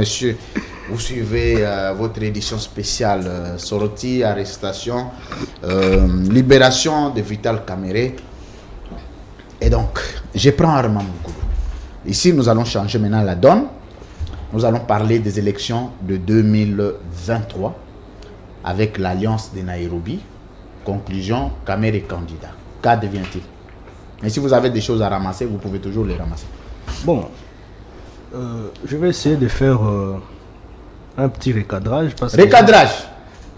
messieurs, vous suivez votre édition spéciale sortie, arrestation, libération de Vital Kamerhe. Et donc, je prends Armand Moukoulou. Ici, nous allons changer maintenant la donne. Nous allons parler des élections de 2023 avec l'Alliance de Nairobi. Conclusion, Kamerhe est candidat. Qu'advient-il? Et si vous avez des choses à ramasser, vous pouvez toujours les ramasser. Bon, je vais essayer de faire un petit recadrage. Recadrage?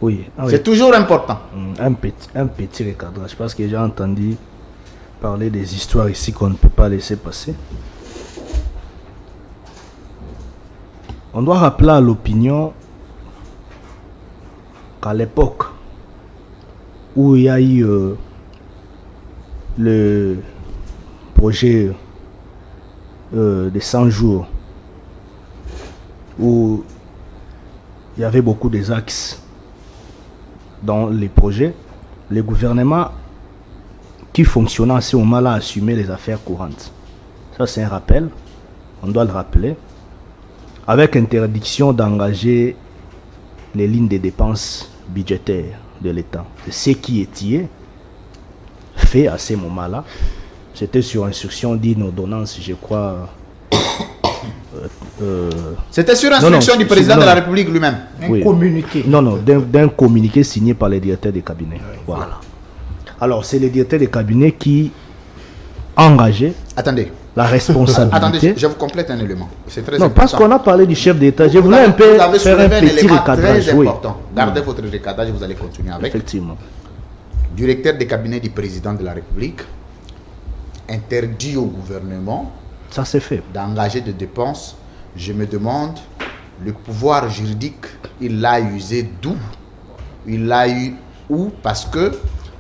Oui. C'est toujours important. Un petit recadrage, parce que j'ai entendu parler des histoires ici qu'on ne peut pas laisser passer. On doit rappeler à l'opinion qu'à l'époque où il y a eu le projet de 100 jours, où il y avait beaucoup des axes dans les projets, le gouvernement qui fonctionnait à ce moment-là assumait les affaires courantes. Ça, c'est un rappel, on doit le rappeler, avec interdiction d'engager les lignes de dépenses budgétaires de l'État. C'est ce qui est fait à ce moment-là. C'était sur instruction d'une ordonnance, je crois. C'était sur instruction du président de la République lui-même. Un communiqué. Non, d'un communiqué signé par les directeurs des cabinets. Voilà. Alors, c'est les directeurs des cabinets qui engageaient. Attendez. La responsabilité. Attendez, je vous complète un élément. C'est très important. Parce qu'on a parlé du chef d'État. Je voulais un peu faire un petit recadrage. Très important. Gardez votre recadrage, vous allez continuer avec. Effectivement. Directeur des cabinets du président de la République interdit au gouvernement, ça c'est fait, d'engager des dépenses. Je me demande, le pouvoir juridique, il l'a usé d'où? Il l'a eu où? Parce que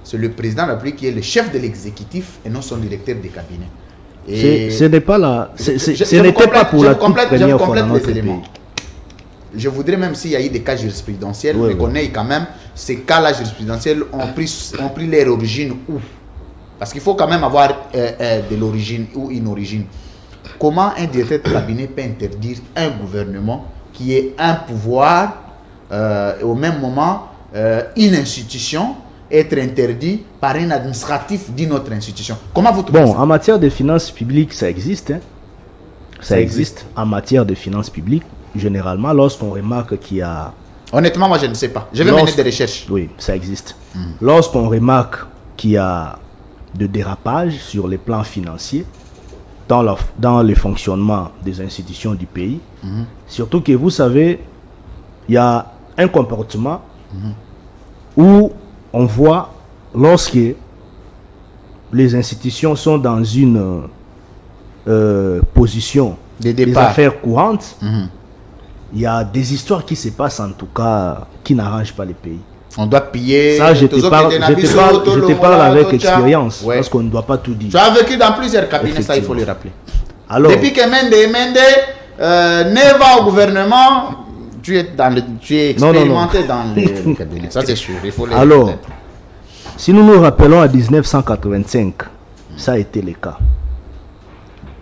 c'est le président de la République qui est le chef de l'exécutif et non son directeur des cabinets. Et ce n'est pas là. Ce n'était pas pour la toute première fois dans notre pays. Je voudrais, même s'il y a eu des cas jurisprudentiels, mais qu'on ait quand même ces cas-là jurisprudentiels ont pris leur origine où? Parce qu'il faut quand même avoir de l'origine ou une origine. Comment un directeur de cabinet peut interdire un gouvernement qui est un pouvoir et au même moment une institution être interdit par un administratif d'une autre institution? Comment vous trouvez ça? En matière de finances publiques, ça existe. Hein? Ça existe. En matière de finances publiques, généralement, lorsqu'on remarque qu'il y a... Honnêtement, moi, je ne sais pas. Je vais mener des recherches. Oui, ça existe. Lorsqu'on remarque qu'il y a de dérapage sur les plans financiers dans le fonctionnement des institutions du pays, surtout que vous savez, il y a un comportement où on voit, lorsque les institutions sont dans une position des affaires courantes, il y a des histoires qui se passent, en tout cas, qui n'arrangent pas les pays. On doit piller. Ça, je te parle avec expérience, parce qu'on ne doit pas tout dire. Tu as vécu dans plusieurs cabinets, ça il faut le rappeler. Alors, depuis que Mende va au gouvernement, tu es expérimenté dans les cabinets. Ça c'est sûr, il faut le alors, si nous nous rappelons à 1985, ça a été le cas.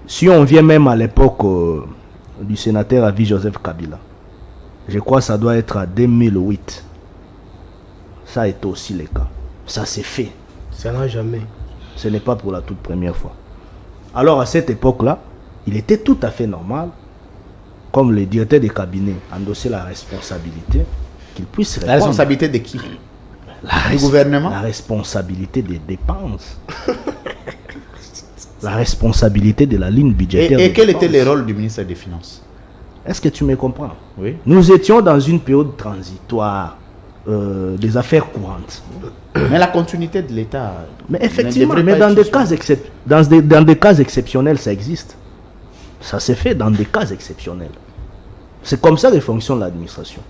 Si on vient même à l'époque du sénateur Avi Joseph Kabila, je crois que ça doit être à 2008. Ça a été aussi le cas. Ça s'est fait. Ça n'a jamais. Ce n'est pas pour la toute première fois. Alors à cette époque-là, il était tout à fait normal, comme le directeur des cabinets endosser la responsabilité, qu'il puisse répondre. La responsabilité de qui? Du gouvernement? La responsabilité des dépenses. La responsabilité de la ligne budgétaire. Et quel était le rôle du ministère des Finances? Est-ce que tu me comprends? Oui. Nous étions dans une période transitoire des affaires courantes. Mais la continuité de l'État... Mais effectivement, mais dans des cas exceptionnels, ça existe. Ça s'est fait dans des cas exceptionnels. C'est comme ça que fonctionne l'administration.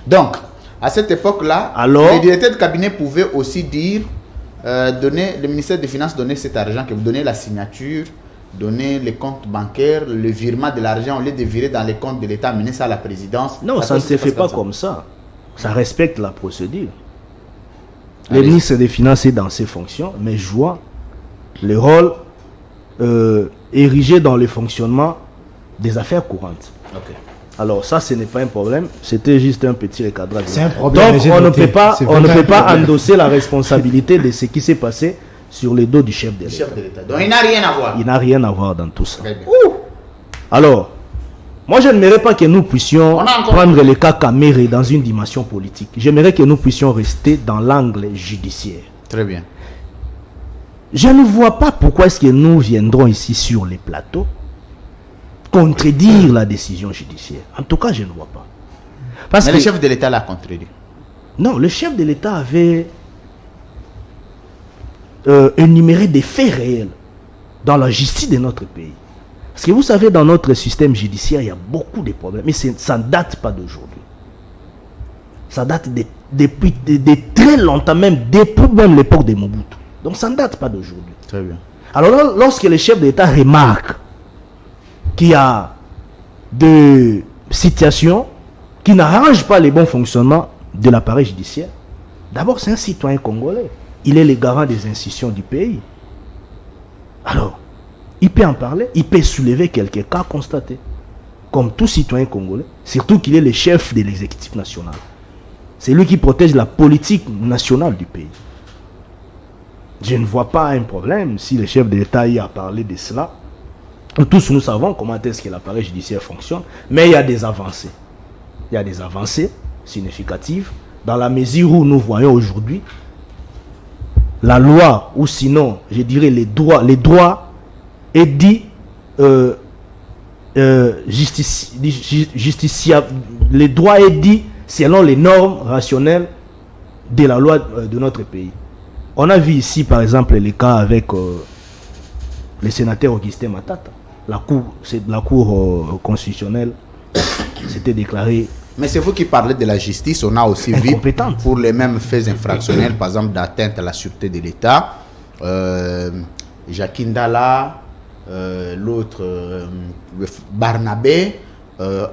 Donc, à cette époque-là, les directeurs de cabinet pouvaient aussi dire, le ministère des Finances donnait cet argent, que vous donnez la signature, donner les comptes bancaires, le virement de l'argent, au lieu de virer dans les comptes de l'État, amener ça à la présidence. Non, ça ne se fait pas comme ça. Ça respecte la procédure. Le ministre des Finances est dans ses fonctions, mais joue le rôle érigé dans le fonctionnement des affaires courantes. Okay. Alors ça, ce n'est pas un problème. C'était juste un petit recadrage. C'est un problème. Donc on ne peut pas endosser la responsabilité de ce qui s'est passé sur le dos du chef de l'État. Donc il n'a rien à voir. Il n'a rien à voir dans tout ça. Très bien. Alors, moi je n'aimerais pas que nous puissions prendre le cas Kamere dans une dimension politique. J'aimerais que nous puissions rester dans l'angle judiciaire. Très bien. Je ne vois pas pourquoi est-ce que nous viendrons ici sur les plateaux contredire la décision judiciaire. En tout cas, je ne vois pas. Mais le chef de l'État l'a contredit. Non, le chef de l'État avait énuméré des faits réels dans la justice de notre pays. Parce que vous savez, dans notre système judiciaire, il y a beaucoup de problèmes. Mais ça ne date pas d'aujourd'hui. Ça date depuis très longtemps, même depuis même l'époque de Mobutu. Donc ça ne date pas d'aujourd'hui. Très bien. Alors lorsque le chef de l'État remarque qu'il y a des situations qui n'arrangent pas le bon fonctionnement de l'appareil judiciaire, d'abord c'est un citoyen congolais. Il est le garant des institutions du pays. Alors, il peut en parler, il peut soulever quelques cas constatés. Comme tout citoyen congolais, surtout qu'il est le chef de l'exécutif national. C'est lui qui protège la politique nationale du pays. Je ne vois pas un problème si le chef de l'État y a parlé de cela. Tous nous savons comment est-ce que l'appareil judiciaire fonctionne, mais il y a des avancées. Il y a des avancées significatives dans la mesure où nous voyons aujourd'hui la loi, ou sinon, je dirais les droits est dit justiciable. Les droits est dit selon les normes rationnelles de la loi de notre pays. On a vu ici, par exemple, les cas avec le sénateur Augustin Matata. La cour constitutionnelle s'était déclarée. Mais c'est vous qui parlez de la justice. On a aussi vu pour les mêmes faits infractionnels, par exemple d'atteinte à la sûreté de l'État, Jacques Ndala, l'autre Barnabé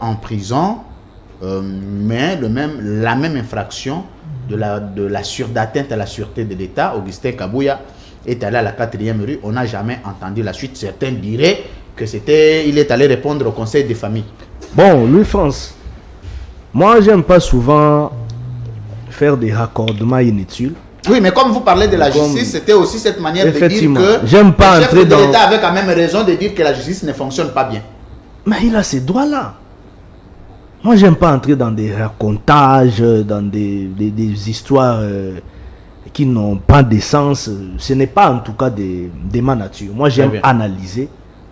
en prison, mais la même infraction de la d'atteinte à la sûreté de l'État. Augustin Kabouya est allé à la 4e rue. On n'a jamais entendu la suite. Certains diraient que il est allé répondre au conseil des familles. Bon, Louis France, moi j'aime pas souvent faire des raccordements inutiles. Oui, mais comme vous parlez de la justice, c'était aussi cette manière de dire que j'aime pas le chef de l'État avait quand même raison de dire que la justice ne fonctionne pas bien. Mais il a ces droits-là. Moi, j'aime pas entrer dans des racontages, dans des histoires qui n'ont pas de sens. Ce n'est pas en tout cas de ma nature. Moi, j'aime analyser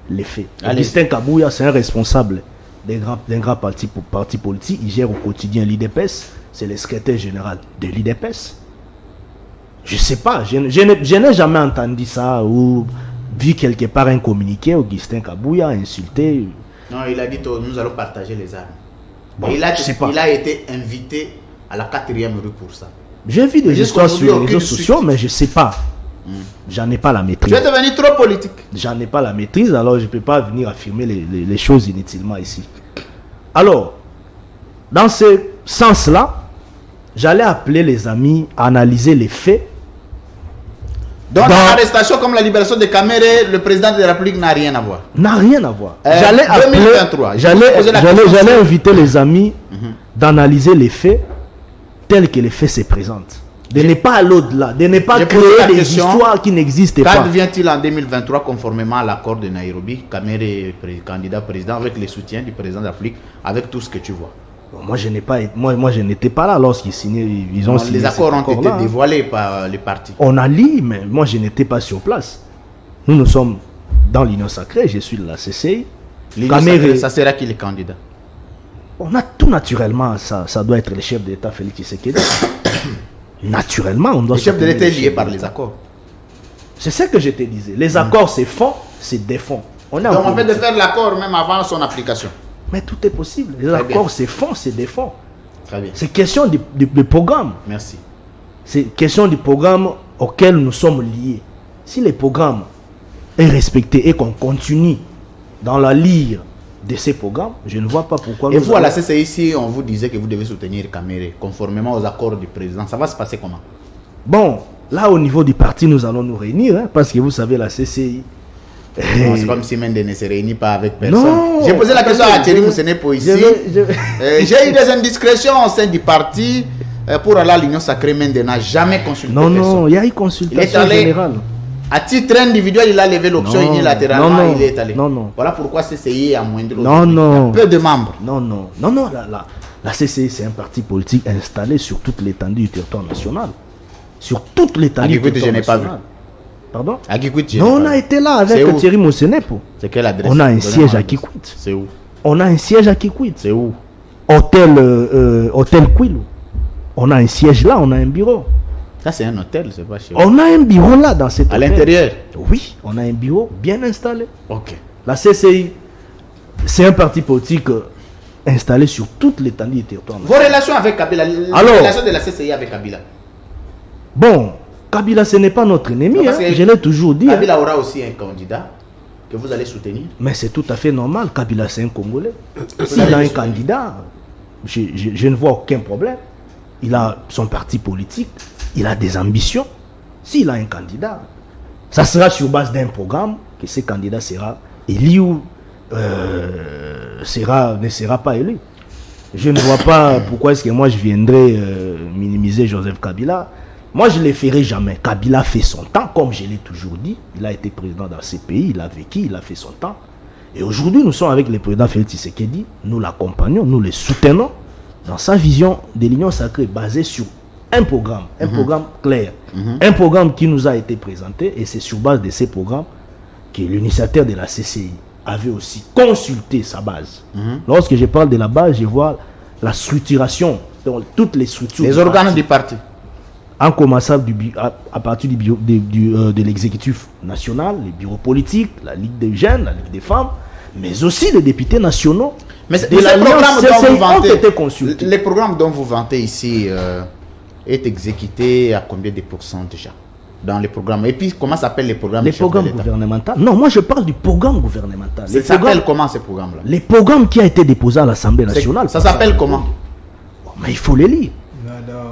les faits. Augustin Kabouya, c'est un responsable d'un grand parti politique. Il gère au quotidien l'IDPS. C'est le secrétaire général de l'IDPS. Je sais pas, je n'ai jamais entendu ça ou vu quelque part un communiqué. Augustin Kabouya insulté. Non, il a dit nous allons partager les armes. Bon, il a été invité à la 4e rue pour ça. J'ai vu des histoires sur les réseaux sociaux, mais je ne sais pas. J'en ai pas la maîtrise. Tu es devenu trop politique. J'en ai pas la maîtrise, alors je ne peux pas venir affirmer les choses inutilement ici. Alors, dans ce sens-là, j'allais appeler les amis à analyser les faits. Donc l'arrestation comme la libération de Kamere, le président de la République n'a rien à voir. N'a rien à voir. J'allais inviter les amis d'analyser les faits tels que les faits se présentent. De ne pas aller au-delà, de ne pas créer des histoires qui n'existent pas. Quand vient-il en 2023 conformément à l'accord de Nairobi, Kamere est candidat président avec le soutien du président de la République, avec tout ce que tu vois? Bon, moi je n'étais pas là lorsqu'ils signaient. Les accords ont été dévoilés par les partis. On a lu, mais moi je n'étais pas sur place. Nous sommes dans l'Union sacrée, je suis de la CCI. L'Union sacrée, ça sera qui les candidats? On a tout naturellement, ça doit être le chef de l'État Félix Tshisekedi. Naturellement, on doit. Le chef de l'État est lié par les accords. C'est ce que je te disais. Les accords, c'est fond, c'est défond. Donc on peut faire l'accord même avant son application. Mais tout est possible. Les accords, c'est fond, c'est défend. Très bien. C'est question de programme. Merci. C'est question du programme auquel nous sommes liés. Si le programme est respecté et qu'on continue dans la ligne de ces programmes, je ne vois pas pourquoi. Et vous, à la CCI, si on vous disait que vous devez soutenir Kamere conformément aux accords du président, ça va se passer comment? Bon, là, au niveau du parti, nous allons nous réunir, parce que vous savez, la CCI C'est comme si Mende ne se réunit pas avec personne. Non. J'ai posé la question à Thierry Moussenepo ici. J'ai eu des indiscrétions au sein du parti. Pour aller à l'Union Sacrée, Mende n'a jamais consulté personne. Non, il y a eu consultation générale. À titre individuel, il a levé l'option unilatéralement, il est allé. Non. Voilà pourquoi CCI a moindre. Non. Peu de membres. Non. La CCI, c'est un parti politique installé sur toute l'étendue du territoire national. Sur toute l'étendue du territoire national. Je n'ai pas vu. Pardon? À Kikwit, non, on a été là avec Thierry Moussenepo. C'est quelle adresse? On a un siège à Kikwit. C'est où? On a un siège à Kikwit. C'est où? Hôtel Quilou. On a un siège là, on a un bureau. Ça, c'est un hôtel, c'est pas chez vous. On a un bureau là dans cet hôtel. À l'intérieur? Oui, on a un bureau bien installé. Ok. La CCI, c'est un parti politique installé sur toute l'étendue du territoire. Vos relations avec Kabila, les relations de la CCI avec Kabila? Bon, Kabila, ce n'est pas notre ennemi, non, je l'ai toujours dit. Kabila aura aussi un candidat que vous allez soutenir. Mais c'est tout à fait normal, Kabila c'est un Congolais. S'il a un candidat, je ne vois aucun problème. Il a son parti politique, il a des ambitions. S'il a un candidat, ça sera sur base d'un programme que ce candidat sera élu ou ne sera pas élu. Je ne vois pas pourquoi est-ce que moi je viendrais minimiser Joseph Kabila. Moi je ne le ferai jamais. Kabila fait son temps, comme je l'ai toujours dit. Il a été président dans ces pays, il a vécu, il a fait son temps. Et aujourd'hui nous sommes avec le président Félix Tshisekedi, nous l'accompagnons, nous le soutenons dans sa vision de l'Union Sacrée basée sur un programme clair, un programme qui nous a été présenté, et c'est sur base de ces programmes que l'initiateur de la CCI avait aussi consulté sa base. Lorsque je parle de la base, je vois la structuration, donc toutes les structures. Les organes du parti. En commençant à partir de l'exécutif national, les bureaux politiques, la Ligue des jeunes, la Ligue des femmes, mais aussi les députés nationaux. Mais les programmes dont vous vantez ici est exécuté à combien de pourcents déjà dans les programmes? Et puis comment s'appellent les programmes? Les programmes gouvernementaux? Non, moi je parle du programme gouvernemental. Ça s'appelle comment ces programmes-là? Les programmes qui ont été déposés à l'Assemblée nationale. Ça s'appelle comment? Mais il faut les lire.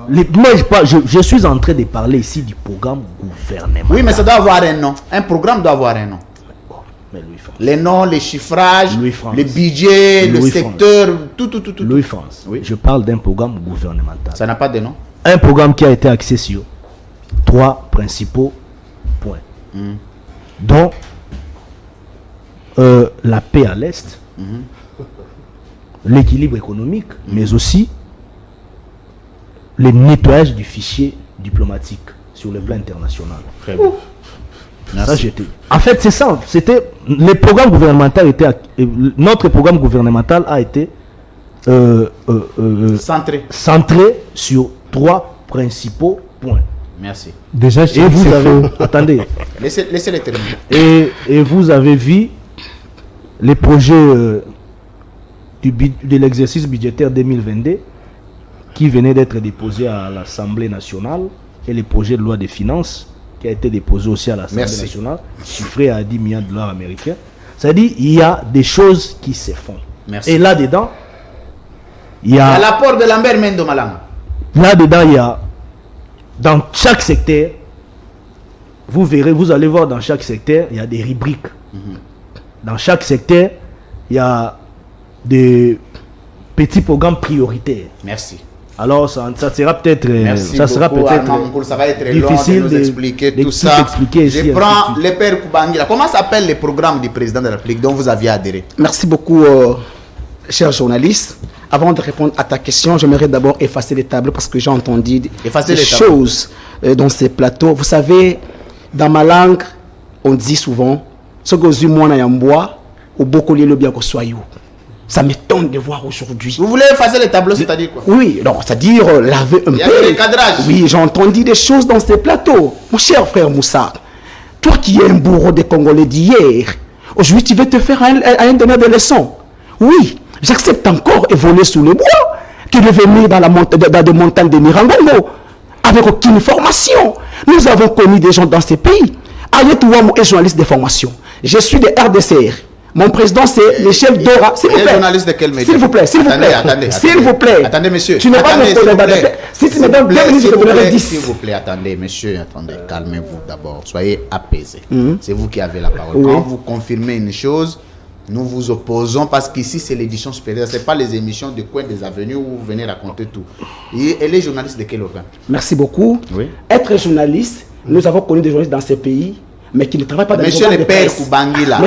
Moi je suis en train de parler ici du programme gouvernemental. Oui, mais ça doit avoir un nom. Un programme doit avoir un nom. Les noms, les chiffrages, le budget, le secteur, tout. Louis-France, oui. Je parle d'un programme gouvernemental. Ça n'a pas de nom? Un programme qui a été axé sur 3 principaux points. Dont la paix à l'Est, l'équilibre économique, mais aussi le nettoyage du fichier diplomatique sur le plan international. Très bien. Ça, en fait, c'est ça. C'était le programme gouvernemental notre programme gouvernemental a été centré sur 3 principaux points. Merci. Déjà, et vous avez attendez. Laissez-les terminer. Et vous avez vu les projets de l'exercice budgétaire 2022 qui venaient d'être déposés à l'Assemblée nationale, et les projets de loi des finances qui a été déposé aussi à l'Assemblée nationale, chiffré à 10 milliards de dollars américains. C'est-à-dire il y a des choses qui se font. Merci. Et là-dedans, il y a l'apport de Lambert Mendo Malanga. Là-dedans, il y a dans chaque secteur, vous verrez, vous allez voir dans chaque secteur, il y a des rubriques. Dans chaque secteur, il y a des petits programmes prioritaires. Merci. Alors ça sera peut-être ça va être difficile long de nous expliquer tout ça. Je prends le père Koubangila. Comment s'appelle le programme du président de la République dont vous aviez adhéré? Merci beaucoup, cher journaliste. Avant de répondre à ta question, j'aimerais d'abord effacer les tableaux parce que j'ai entendu des choses dans ces plateaux. Vous savez, dans ma langue, on dit souvent ce que je moi bois ou beaucoup le bien que soyou. Ça m'étonne de voir aujourd'hui. Vous voulez effacer les tableaux, c'est-à-dire quoi? Oui, c'est-à-dire laver un peu. Il y a des cadrages. Oui, j'ai entendu des choses dans ces plateaux. Mon cher frère Moussa, toi qui es un bourreau des Congolais d'hier, aujourd'hui tu veux te faire un donneur de leçons. Oui, j'accepte encore évoluer sous les bois que de venir dans des montagnes de Mirangongo avec aucune formation. Nous avons connu des gens dans ces pays. Ayet Ouamou est journaliste de formation. Je suis de RDCR. Mon président, c'est Michel Dora. S'il vous plaît. Journaliste de quel média? S'il vous plaît, s'il vous plaît. S'il vous plaît. Attendez, monsieur. Tu n'es pas mon collègue. Si tu me donnes 2 minutes, je te donnerai 10. S'il vous plaît, attendez, monsieur, attendez, calmez-vous d'abord. Soyez apaisé. C'est vous qui avez la parole. Quand vous confirmez une chose, nous vous opposons parce qu'ici, c'est l'édition supérieure. Ce n'est pas les émissions de Coin des Avenues où vous venez raconter tout. Et les journalistes de quel organe? Merci beaucoup. Oui. Être journaliste, nous avons connu des journalistes dans ces pays, mais qui ne travaillent pas dans Monsieur les le père Koubangi là.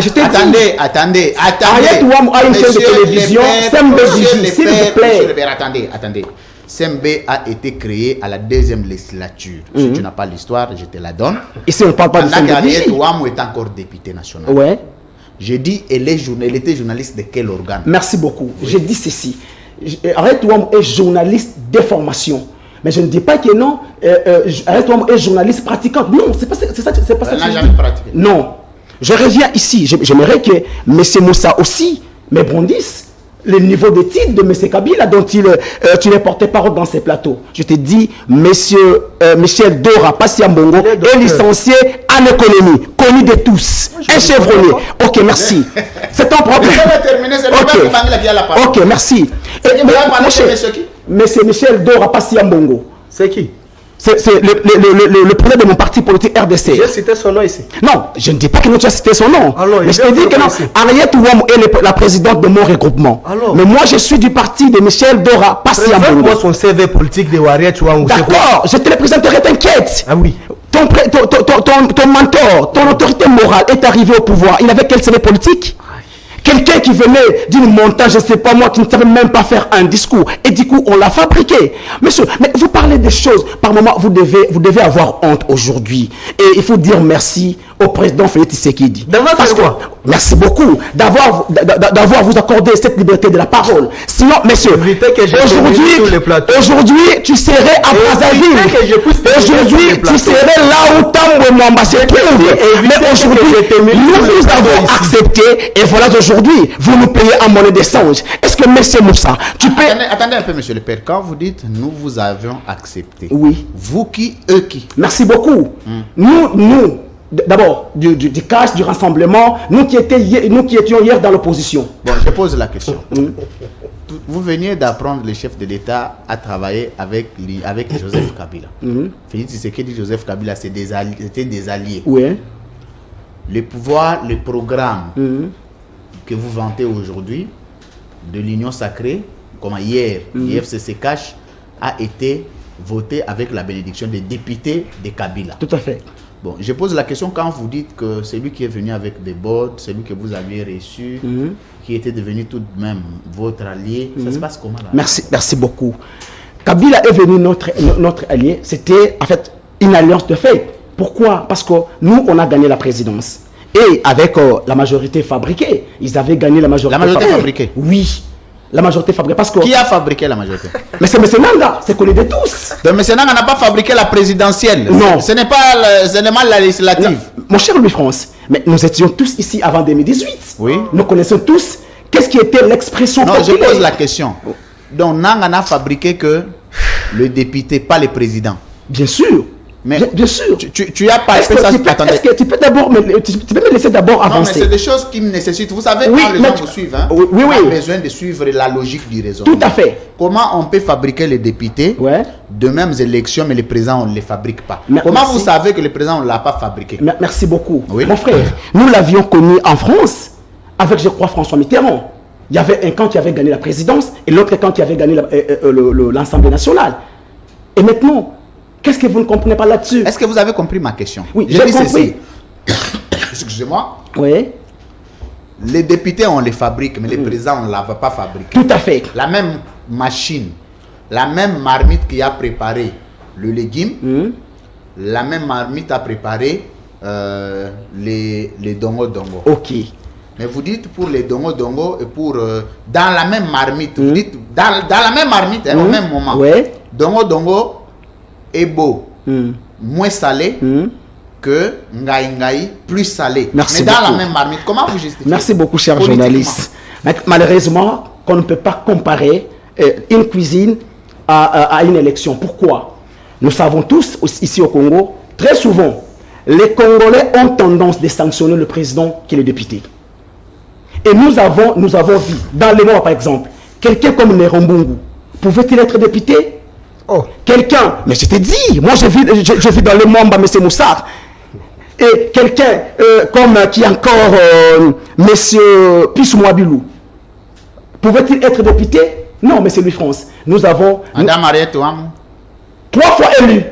Attendez. Ariette Ouam a une chaîne de télévision. S'il vous plaît. Monsieur le père, attendez. Sembe a été créé à la 2e législature. Si tu n'as pas l'histoire, je te la donne. Ici, on ne parle pas de Sembe. Ariette Ouam est encore député national. Ouais. J'ai dit, elle était journaliste de quel organe? Merci beaucoup. Oui. J'ai dit ceci. Ariette Ouam est journaliste de formation. Mais je ne dis pas que non, Ariette Ouam est journaliste pratiquante. Non, c'est pas ça. Elle n'a jamais pratiqué. Non. Je reviens ici. J'aimerais que M. Moussa aussi me brandisse le niveau d'études de M. Kabila dont tu les portais parole dans ces plateaux. Je te dis, M. Michel Dora Passiambongo est licencié en économie, connu de tous, un chevronné. Ok, merci. C'est ton problème. Ok, merci. Mais c'est Michel Dora Passiambongo. C'est qui? C'est le problème de mon parti politique RDC. J'ai cité son nom ici. Non, je ne dis pas que tu as cité son nom. Alors, mais je te dis que non. Ariette Ouam est la présidente de mon regroupement. Alors, mais moi, je suis du parti de Michel Dora Passiambongo. Présente-moi son CV politique de Ariette Ouam. D'accord, je te le présenterai, t'inquiète. Ah oui. Ton mentor, ton autorité morale est arrivé au pouvoir. Il avait quel CV politique? Quelqu'un qui venait d'une montagne, je ne sais pas moi, qui ne savait même pas faire un discours. Et du coup, on l'a fabriqué. Monsieur, mais vous parlez des choses. Par moment, vous devez avoir honte aujourd'hui. Et il faut dire merci au président Félix Tshisekedi. Parce que, merci beaucoup d'avoir vous accordé cette liberté de la parole. Sinon, messieurs, aujourd'hui, tu serais à Brazzaville. Aujourd'hui, tu serais là où Tambwe Mwamba se trouve. Mais aujourd'hui, nous avons accepté. Et voilà, aujourd'hui, vous nous payez en monnaie d'échange. Est-ce que, monsieur Moussa, tu peux... Attendez un peu, monsieur le père. Quand vous dites « nous vous avions accepté », oui. Vous qui, eux qui? Merci beaucoup. Nous, d'abord, du cash, du rassemblement, nous qui étions hier dans l'opposition. Bon, je pose la question. Vous veniez d'apprendre le chef de l'État à travailler avec Joseph Kabila. Félix Tshisekedi, Joseph Kabila, c'était des alliés. Oui. Le pouvoir, le programme que vous vantez aujourd'hui de l'Union sacrée, comme hier, l'IFCC Cash, a été voté avec la bénédiction des députés de Kabila. Tout à fait. Bon, je pose la question quand vous dites que celui qui est venu avec des bottes, celui que vous aviez reçu, qui était devenu tout de même votre allié, ça se passe comment là? Merci beaucoup. Kabila est venu notre allié. C'était en fait une alliance de fait. Pourquoi? Parce que nous, on a gagné la présidence. Et avec la majorité fabriquée, ils avaient gagné la majorité. La majorité fabriquée? Oui. La majorité fabriquée. Parce que... Qui a fabriqué la majorité? Mais c'est M. Nanga, c'est connu de tous. Donc M. Nanga n'a pas fabriqué la présidentielle. Non. Ce n'est pas la législative. Non. Mon cher Louis-France, mais nous étions tous ici avant 2018. Oui. Nous connaissons tous qu'est-ce qui était l'expression populaire. Non, je pose la question. Oh. Donc Nanga n'a fabriqué que le député, pas le président. Bien sûr. Mais bien sûr. Tu as pas fait ça. Est-ce que tu peux d'abord me laisser d'abord avancer? Non, mais c'est des choses qui me nécessitent. Vous savez, oui, quand les gens vous suivent, hein, on a besoin de suivre la logique du raisonnement. Tout à fait. Comment on peut fabriquer les députés de mêmes élections, mais les présidents, on ne les fabrique pas? Comment vous savez que le président, on ne l'a pas fabriqué? Merci beaucoup. Oui. Mon frère, nous l'avions connu en France avec, je crois, François Mitterrand. Il y avait un camp qui avait gagné la présidence et l'autre camp qui avait gagné l'Assemblée nationale. Et maintenant, qu'est-ce que vous ne comprenez pas là-dessus? Est-ce que vous avez compris ma question? Oui, j'ai compris. Excusez-moi. Oui. Les députés, on les fabrique, mais les présidents, on ne l'avait pas fabriqué. Tout à fait. La même machine, la même marmite qui a préparé le légume, la même marmite a préparé les dongo-dongo. Ok. Mais vous dites pour les dongo-dongo et pour... dans la même marmite, vous dites dans la même marmite, au même moment. Dongo-dongo est beau, moins salé que Ngaï plus salé. Merci mais dans beaucoup. La même marmite. Comment vous justifiez? Merci beaucoup, cher journaliste. Malheureusement, qu'on ne peut pas comparer une cuisine à une élection. Pourquoi? Nous savons tous, ici au Congo, très souvent, les Congolais ont tendance de sanctionner le président qui est le député. Et nous avons vu, dans le Nord par exemple, quelqu'un comme Nerombungu, pouvait-il être député? Quelqu'un, mais je t'ai dit, moi je vis dans le Mamba, M. Moussar. Et quelqu'un comme qui est encore M. Pissou-Mouabilou, pouvait-il être député? Non, mais c'est lui France. Nous avons... Madame Mariette Ouamou. 3 fois élue.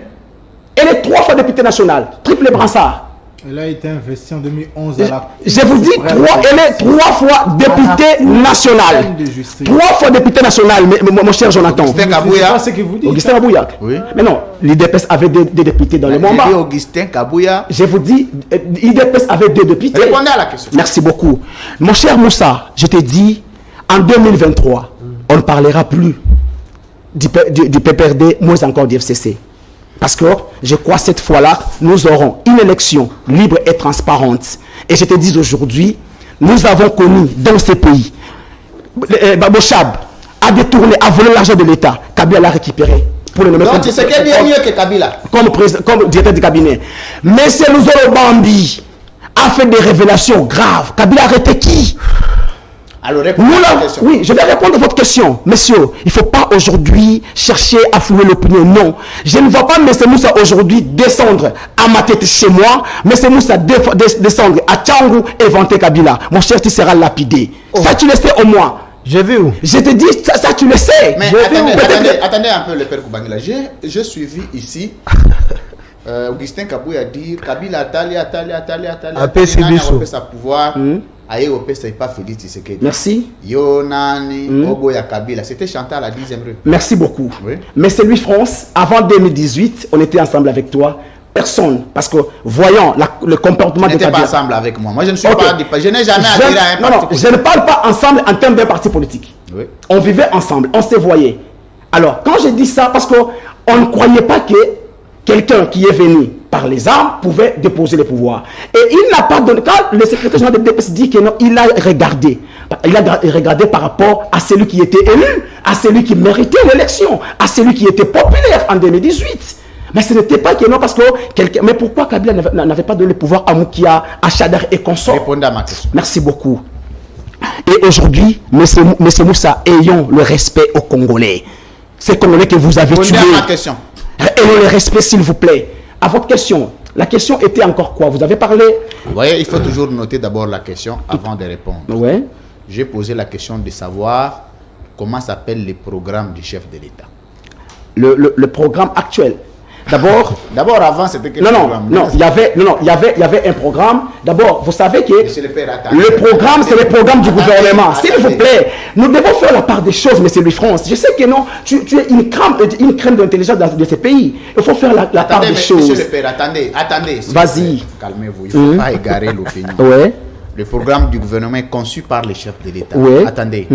Elle est 3 fois députée nationale. Triple brassard. Elle a été investie en 2011 à la... Je vous dis, elle est 3 fois députée nationale. 3 fois députée nationale, mon cher Jonathan. Augustin Kabouya. C'est ce que vous dites. Augustin Kabouya. Oui. Mais non, l'IDPS avait des députés dans le J'ai dit Mamba. Augustin Kabouya. Je vous dis, l'IDPS avait 2 députés. Répondez à la question. Merci beaucoup. Mon cher Moussa, je te dis, en 2023, on ne parlera plus du PPRD, moins encore du FCC. Parce que je crois cette fois-là, nous aurons une élection libre et transparente. Et je te dis aujourd'hui, nous avons connu dans ce pays, Babouchab a détourné, a volé l'argent de l'État. Kabila l'a récupéré. Pour le nommer Donc tu sais qu'elle est bien mieux que Kabila. Comme directeur du cabinet. Mais c'est Luzolo Bambi a fait des révélations graves. Kabila a arrêté qui? Alors répondez à la question. Oui, je vais répondre à votre question. Monsieur, il ne faut pas aujourd'hui chercher à flouer l'opinion. Non. Je ne vois pas M. Moussa aujourd'hui descendre à ma tête chez moi. M. Moussa descendre à Tchangou et vanter Kabila. Mon cher, tu seras lapidé. Ça, tu le sais au moins. J'ai vu où? Je te dis, ça tu le sais. Mais attendez un peu le père Koubangila. J'ai suivi ici Augustin Kabouya dire Kabila Atali sa pouvoir. Aïe au c'est pas Félix Tshisekedi. Merci. Yonani, Ogoya Kabila. C'était chanté à la 10e rue. Merci beaucoup. Oui. Mais c'est lui France. Avant 2018, on était ensemble avec toi. Personne, parce que voyant le comportement de Kabila. Tu n'étais pas ensemble avec moi. Moi, je ne suis pas. Je n'ai jamais adhéré à un parti politique. Je ne parle pas ensemble en termes d'un parti politique. Oui. On vivait ensemble, on se voyait. Alors, quand je dis ça, parce qu'on ne croyait pas que quelqu'un qui est venu par les armes pouvait déposer le pouvoir. Et il n'a pas donné. Quand le secrétaire général de DPS dit que non, il a regardé. Il a regardé par rapport à celui qui était élu, à celui qui méritait l'élection, à celui qui était populaire en 2018. Mais ce n'était pas que non, parce que quelqu'un. Mais pourquoi Kabila n'avait pas donné le pouvoir à Moukia, à Chader et consorts? Répondez à ma question. Merci beaucoup. Et aujourd'hui, M. Moussa, ayons le respect aux Congolais. Ces Congolais que vous avez tués. Répondez à ma question. Ayons le respect, s'il vous plaît. À votre question, la question était encore quoi? Vous avez parlé. Vous voyez, il faut toujours noter d'abord la question avant de répondre. Ouais. J'ai posé la question de savoir comment s'appellent les programmes du chef de l'État. Le programme actuel. D'abord, avant c'était quel programme? Il y avait un programme. D'abord, vous savez que le programme, c'est le programme du gouvernement. S'il vous plaît, nous devons faire la part des choses, monsieur Louis France. Je sais que non, tu es une crème d'intelligence de ce pays. Il faut faire la part des choses. Monsieur le père, attendez. Vas-y. Calmez-vous, il ne faut pas égarer l'opinion. Ouais. Le programme du gouvernement est conçu par les chefs de l'État. Ouais. Attendez.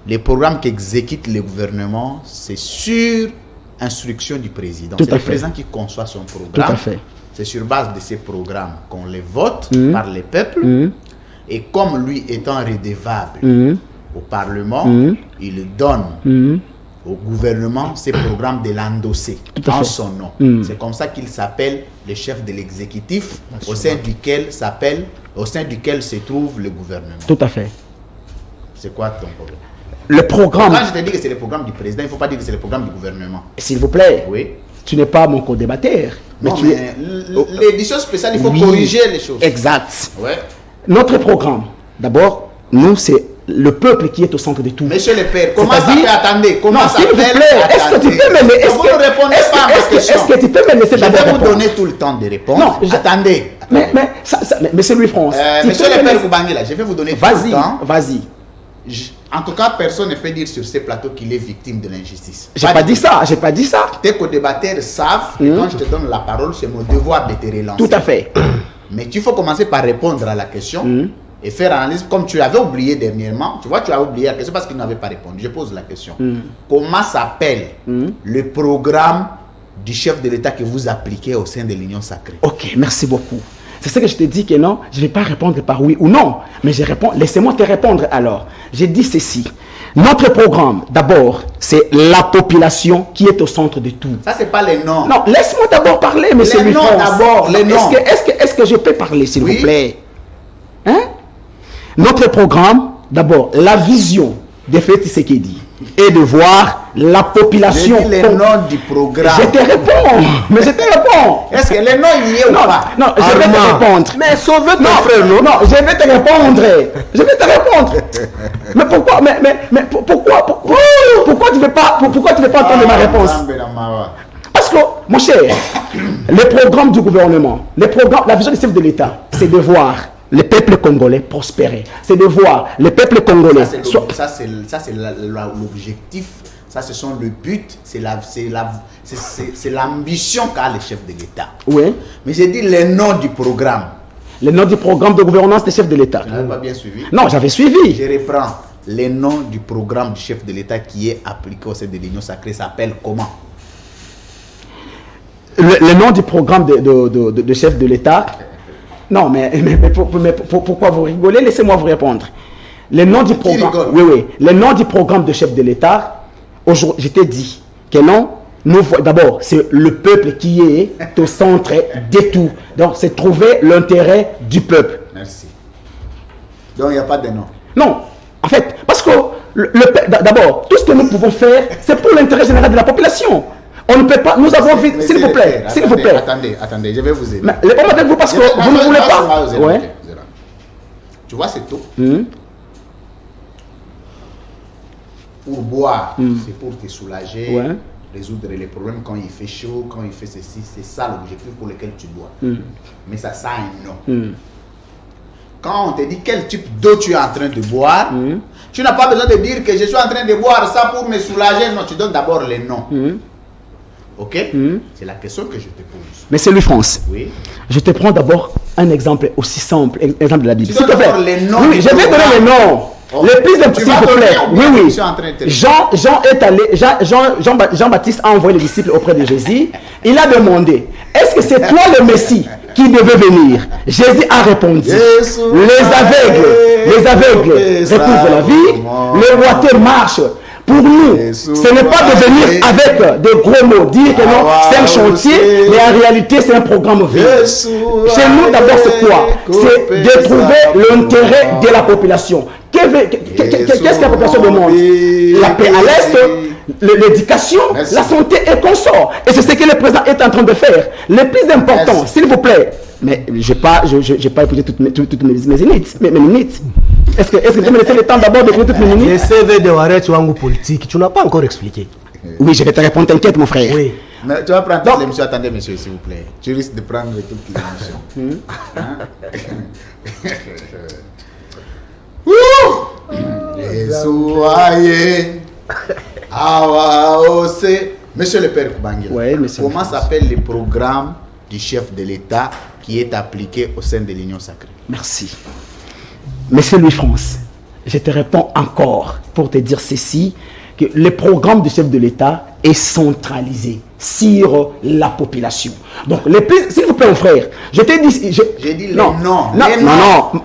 Les programmes qu'exécute le gouvernement, c'est sur instruction du président. C'est le président qui conçoit son programme. Tout à fait. C'est sur base de ces programmes qu'on les vote par les peuples. Et comme lui étant redevable au Parlement, il donne au gouvernement ces programmes de l'endosser en son nom. C'est comme ça qu'il s'appelle le chef de l'exécutif, au sein duquel se trouve le gouvernement. Tout à fait. C'est quoi ton problème? Le programme. Quand je te dis que c'est le programme du président, il ne faut pas dire que c'est le programme du gouvernement. S'il vous plaît. Oui. Tu n'es pas mon co-débatteur. Mais l'édition spéciale, il faut corriger les choses. Exact. Ouais. Notre programme, d'abord, nous, c'est le peuple qui est au centre de tout. Monsieur le père, comment ça fait? Attendez. Comment ça s'il vous plaît, est-ce que tu peux me laisser? Vous ne répondez pas à ma question. Est-ce que tu peux me laisser Je vais vous donner tout le temps de répondre. Non, attendez. Mais c'est Louis France. Monsieur le père Koubangila, je vais vous donner tout le temps. Vas-y. En tout cas, personne ne peut dire sur ces plateaux qu'il est victime de l'injustice. J'ai pas dit ça. Tes co-débatteurs savent que quand je te donne la parole, c'est mon devoir de te relancer. Tout à fait. Mais il faut commencer par répondre à la question et faire analyse. Comme tu avais oublié dernièrement, tu vois, tu as oublié la question parce qu'il n'avait pas répondu. Je pose la question. Comment s'appelle le programme du chef de l'État que vous appliquez au sein de l'Union sacrée? Ok, merci beaucoup. C'est ce que je te dis que non, je ne vais pas répondre par oui ou non. Mais je réponds, laissez-moi te répondre alors. J'ai dit ceci. Notre programme, d'abord, c'est la population qui est au centre de tout. Ça, c'est pas les noms. Non, laisse-moi d'abord parler, monsieur Les noms d'abord, les noms. Est-ce que je peux parler, s'il vous plaît? Hein? Notre programme, d'abord, la vision de Félix Tshisekedi est de voir la population. J'ai dit les noms du programme. Je te réponds, mais je te réponds. Est-ce que les noms y est ou pas? Non, je vais te répondre. Mais sauve ton frère, non? Non, je vais te répondre. Je vais te répondre. Mais pourquoi, pourquoi tu ne veux pas entendre ma réponse? Parce que, mon cher, les programmes du gouvernement, la vision du chef de l'État, c'est de voir le peuple congolais prospérer. C'est de voir le peuple congolais. Ça, c'est l'objectif. Ça, ce sont le but. C'est l'ambition qu'a le chef de l'État. Oui. Mais j'ai dit les noms du programme. Les noms du programme de gouvernance des chefs de l'État. Tu n'avais pas bien suivi? Non, j'avais suivi. Je reprends. Les noms du programme du chef de l'État qui est appliqué au sein de l'Union sacrée s'appelle comment? Le nom du programme de chef de l'État. Non, mais pourquoi vous rigolez? Laissez-moi vous répondre. Le nom du programme. Oui. Le nom du programme de chef de l'État. Aujourd'hui, je t'ai dit que non. D'abord, c'est le peuple qui est au centre de tout. Donc, c'est trouver l'intérêt du peuple. Merci. Donc, il n'y a pas de nom. Non. En fait, parce que d'abord, tout ce que nous pouvons faire, c'est pour l'intérêt général de la population. On ne peut pas, nous avons envie, s'il vous plaît, Attendez, je vais vous aider. Mais les problèmes avec vous parce que vous ne voulez pas. Ouais. Tu vois, c'est tout. Pour boire, c'est pour te soulager, résoudre les problèmes quand il fait chaud, quand il fait ceci. C'est ça l'objectif pour lequel tu bois. Mais ça a un nom. Quand on te dit quel type d'eau tu es en train de boire, tu n'as pas besoin de dire que je suis en train de boire ça pour me soulager. Non, tu donnes d'abord les noms. Ok? C'est la question que je te pose. Mais c'est Louis-France. Oui. Je te prends d'abord un exemple aussi simple, exemple de la Bible. Tu donnes d'abord les noms. Oui, je vais donner les noms. Les plus importants, s'il vous plaît. Oui. Jean-Baptiste a envoyé les disciples auprès de Jésus. Il a demandé, est-ce que c'est toi le Messie qui devait venir? Jésus a répondu, les aveugles retrouvent la vie, les boiteux marchent. Pour nous, ce n'est pas de venir avec de gros mots, dire que non, c'est un chantier, mais en réalité, c'est un programme vide. Chez nous, d'abord, c'est quoi? C'est de trouver l'intérêt de la population. Qu'est-ce que la population demande? La paix à l'Est, l'éducation, la santé et consort. Et c'est ce que le président est en train de faire. Le plus important, s'il vous plaît, mais je n'ai pas écouté toutes mes minutes. Est-ce que tu me laisses le temps d'abord d'écouter toutes mes minutes? Les CV de Warret Wangu politique, tu n'as pas encore expliqué. Oui, je vais te répondre, t'inquiète mon frère. Oui. Mais tu vas prendre toute l'émission. Attendez, monsieur, s'il vous plaît. Tu risques de prendre toute l'émission. Monsieur le Père Koubangila, comment s'appelle le programme du chef de l'État qui est appliqué au sein de l'Union sacrée? Merci. Monsieur Louis-France, je te réponds encore pour te dire ceci, que le programme du chef de l'État est centralisé sur la population. Donc, s'il vous plaît, mon frère, je t'ai dit... J'ai dit non, non,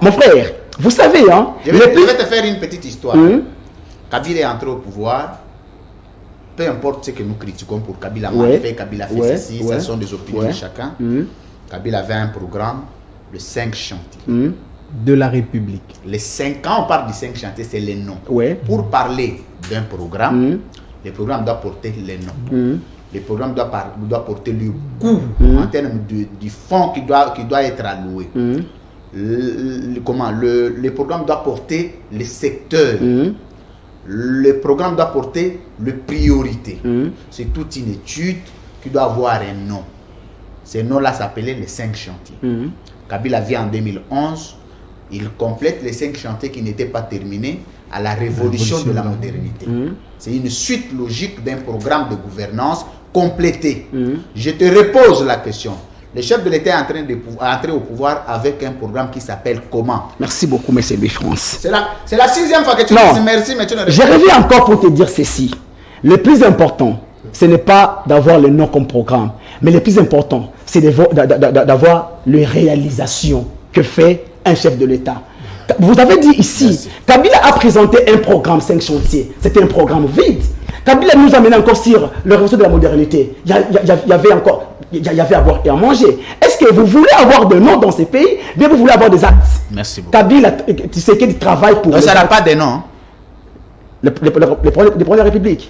mon frère, vous savez, hein... Je vais te faire une petite histoire. Kabila est entré au pouvoir. Peu importe ce que nous critiquons pour Kabila mal fait, Kabila fait ceci, ce sont des opinions de chacun. Kabila avait un programme, le 5 chantiers. De la République. Les 5 ans, on parle du 5 chantiers, c'est les noms. Pour parler d'un programme, le programme doit porter les noms. Le programme doit porter le coût en termes du fonds qui doit être alloué. Le programme doit porter les secteurs. Le programme doit porter les priorités. C'est toute une étude qui doit avoir un nom. Ces noms-là s'appelaient les 5 chantiers. Kabila vient en 2011. Il complète les 5 chantiers qui n'étaient pas terminés à la révolution de la modernité. C'est une suite logique d'un programme de gouvernance complété. Je te repose la question. Le chef de l'État est en train d'entrer au pouvoir avec un programme qui s'appelle comment? Merci beaucoup, M. Louis-France. C'est la 6e fois que tu dis merci, mais tu ne réponds pas. Je reviens encore pour te dire ceci. Le plus important, ce n'est pas d'avoir le nom comme programme, mais le plus important, c'est d'avoir les réalisations que fait un chef de l'État. Vous avez dit ici, Kabila a présenté un programme 5 chantiers. C'était un programme vide. Kabila nous amène encore sur le réseau de la modernité. Il y avait à boire et à manger. Est-ce que vous voulez avoir des noms dans ces pays, bien vous voulez avoir des actes. Merci beaucoup. Kabila, tu sais qu'il travaille pour... Donc, ça n'a pas de nom. Hein? Les premières républiques.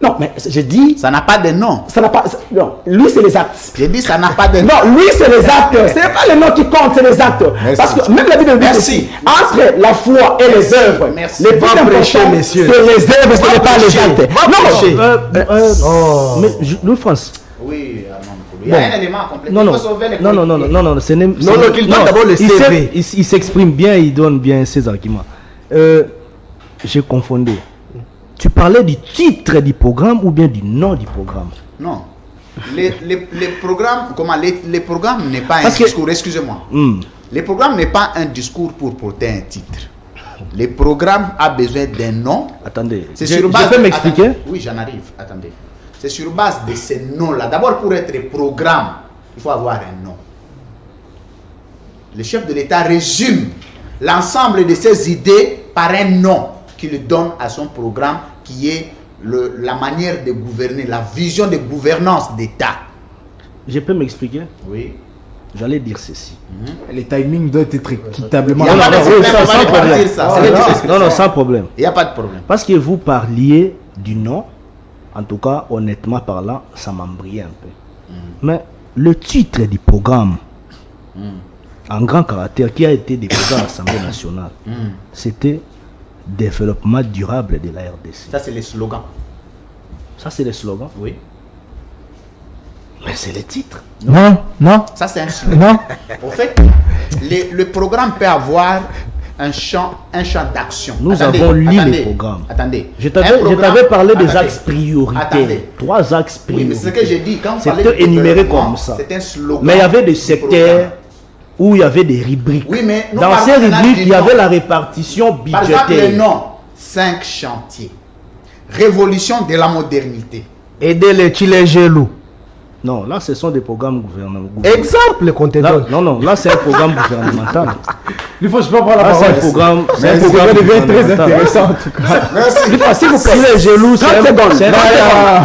Non, mais j'ai dit... Ça n'a pas de nom. Ça n'a pas... Non, lui, c'est les actes. J'ai dit ça n'a pas de nom. Non, lui, c'est les actes. Ce n'est pas les noms qui comptent, c'est les actes. Merci. Parce que même la Bible dit aussi, entre la foi et les œuvres, Merci. les plus importants, c'est les œuvres, ce n'est pas les actes. Non, mais Louis-France. Oui, il y a un élément à compléter. Non, Il faut sauver les non, ce n'est qu'il donne d'abord le CV. Il s'exprime bien, il donne bien ses arguments. J'ai confondu. Tu parlais du titre du programme ou bien du nom du programme? Non. Les programmes, les programmes n'est pas un discours, excusez-moi. Les programmes n'est pas un discours pour porter un titre. Les programmes a besoin d'un nom. Attendez, Je peux m'expliquer? Oui, j'en arrive. Attendez. C'est sur base de ces noms-là. D'abord, pour être programme, il faut avoir un nom. Le chef de l'État résume l'ensemble de ses idées par un nom qu'il donne à son programme, qui est la manière de gouverner, la vision de gouvernance d'État. Je peux m'expliquer? Oui. J'allais dire ceci. Les timings doivent être équitablement... Il n'y a pas de problème, Non, sans problème. Il n'y a pas de problème. Parce que vous parliez du nom, en tout cas, honnêtement parlant, ça m'embrayait un peu. Mais le titre du programme, en grand caractère, qui a été déposé à l'Assemblée nationale, c'était développement durable de la RDC. Ça, c'est les slogans. Ça, c'est le slogan? Oui. Mais c'est le titre. Non. Ça, c'est un slogan. Non. En fait, le programme peut avoir un champ d'action. Nous avons lu le programme. Attendez. Je t'avais parlé des axes prioritaires. Attendez. 3 axes Oui, mais prioritaires. c'est ce que j'ai dit. Quand c'était énuméré comme ça. C'est un slogan. Mais il y avait des secteurs où il y avait des rubriques. Oui, mais nous dans ces parlons rubriques, du il y avait nom. la répartition Par exemple, le budgétaire. nom 5 chantiers. Révolution de la modernité. Aider les Chilés-Gelou. Non, là, ce sont des programmes gouvernementaux. Exemple qu'on te donne. Non, là, c'est un programme gouvernemental. Il faut que je peux prendre la Là, c'est un parole. programme. C'est un Ça programme devient très gouvernemental. intéressant en tout cas. Merci. S'il vous plaît. Si les gelous, c'est 30 un secondes. c'est un-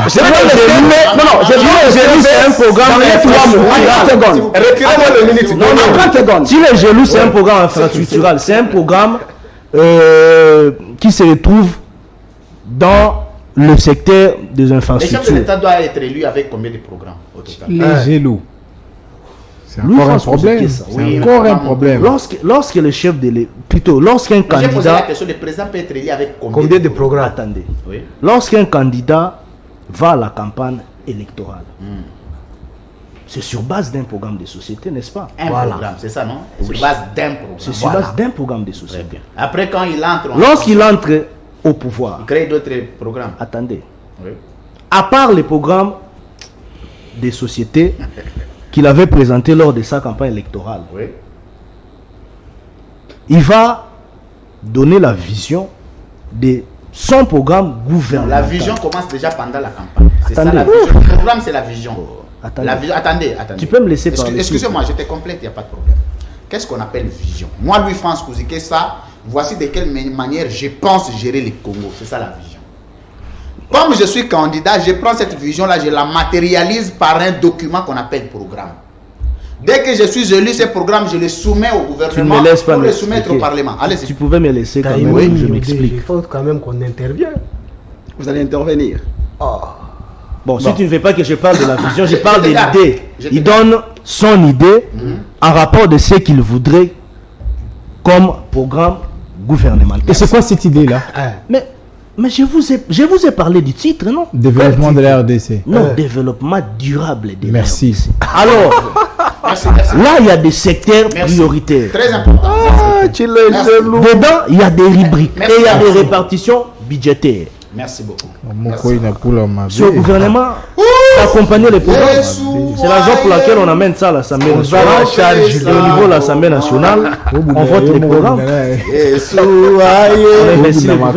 Je vais le filmer. Non, je vais le c'est un programme infrastructural. 30 secondes. Retirez-moi le minute. Non, 30 secondes. Si les gelous, c'est un programme infrastructural, c'est un programme qui se retrouve dans le secteur des Le chef de infrastructures. l'État doit être élu avec combien de programmes au total? Les gelous. C'est Louis encore un France posait problème. question. C'est Oui, encore mais un pas mon problème. Lorsque le chef de l'État, plutôt lorsqu'un J'ai posé la candidat, question, le président peut être élu avec Combien de programmes? attendez, Oui. lorsqu'un candidat va à la campagne électorale, c'est sur base d'un programme de société, n'est-ce pas? Un programme, c'est ça, non? Sur base d'un programme. C'est sur base d'un programme de Très société. bien. Après, quand il entre, Lorsqu'il entre au pouvoir, il crée d'autres programmes. attendez, Oui. à part les programmes des sociétés qu'il avait présentés lors de sa campagne électorale, Oui. il va donner la vision de son programme gouvernemental. La vision commence déjà pendant la campagne. C'est ça Attendez. la vision. Le programme, c'est la vision. Attendez. La vision. Attendez. Tu peux me laisser parler, Excusez-moi, je te complète, il n'y a pas de problème. Qu'est-ce qu'on appelle vision? Moi, Louis-France Kouzike, ça, voici de quelle manière je pense gérer le Congo. C'est ça la vision. Comme je suis candidat, je prends cette vision-là, je la matérialise par un document qu'on appelle programme. Dès que je suis élu, ce programme, je le soumets au Tu gouvernement ne me laisses pas pour le m'expliquer. soumettre au Parlement. Allez-y. Tu pouvais me laisser quand même, Oui, je m'explique. Il faut quand même qu'on intervienne. Vous allez intervenir. Bon, si tu ne veux pas que je parle de la vision, je parle de te garde. l'idée. Je te Il garde. donne son idée en rapport de ce qu'il voudrait comme programme gouvernemental. Et c'est quoi cette idée-là? Mais je vous ai parlé du titre, non? Développement de la RDC. Non, développement durable de la Merci. RDC. Alors, Merci, merci. là, il y a des secteurs Merci. prioritaires. Très important. Dedans, il y a des rubriques Merci. et il y a des Merci. répartitions budgétaires. Merci beaucoup. Moko inakula mabe. C'est au gouvernement d'accompagner les programmes. C'est la raison pour laquelle on amène ça à l'Assemblée nationale. Et au niveau de l'Assemblée nationale, on vote les programmes. On investit le gouvernement.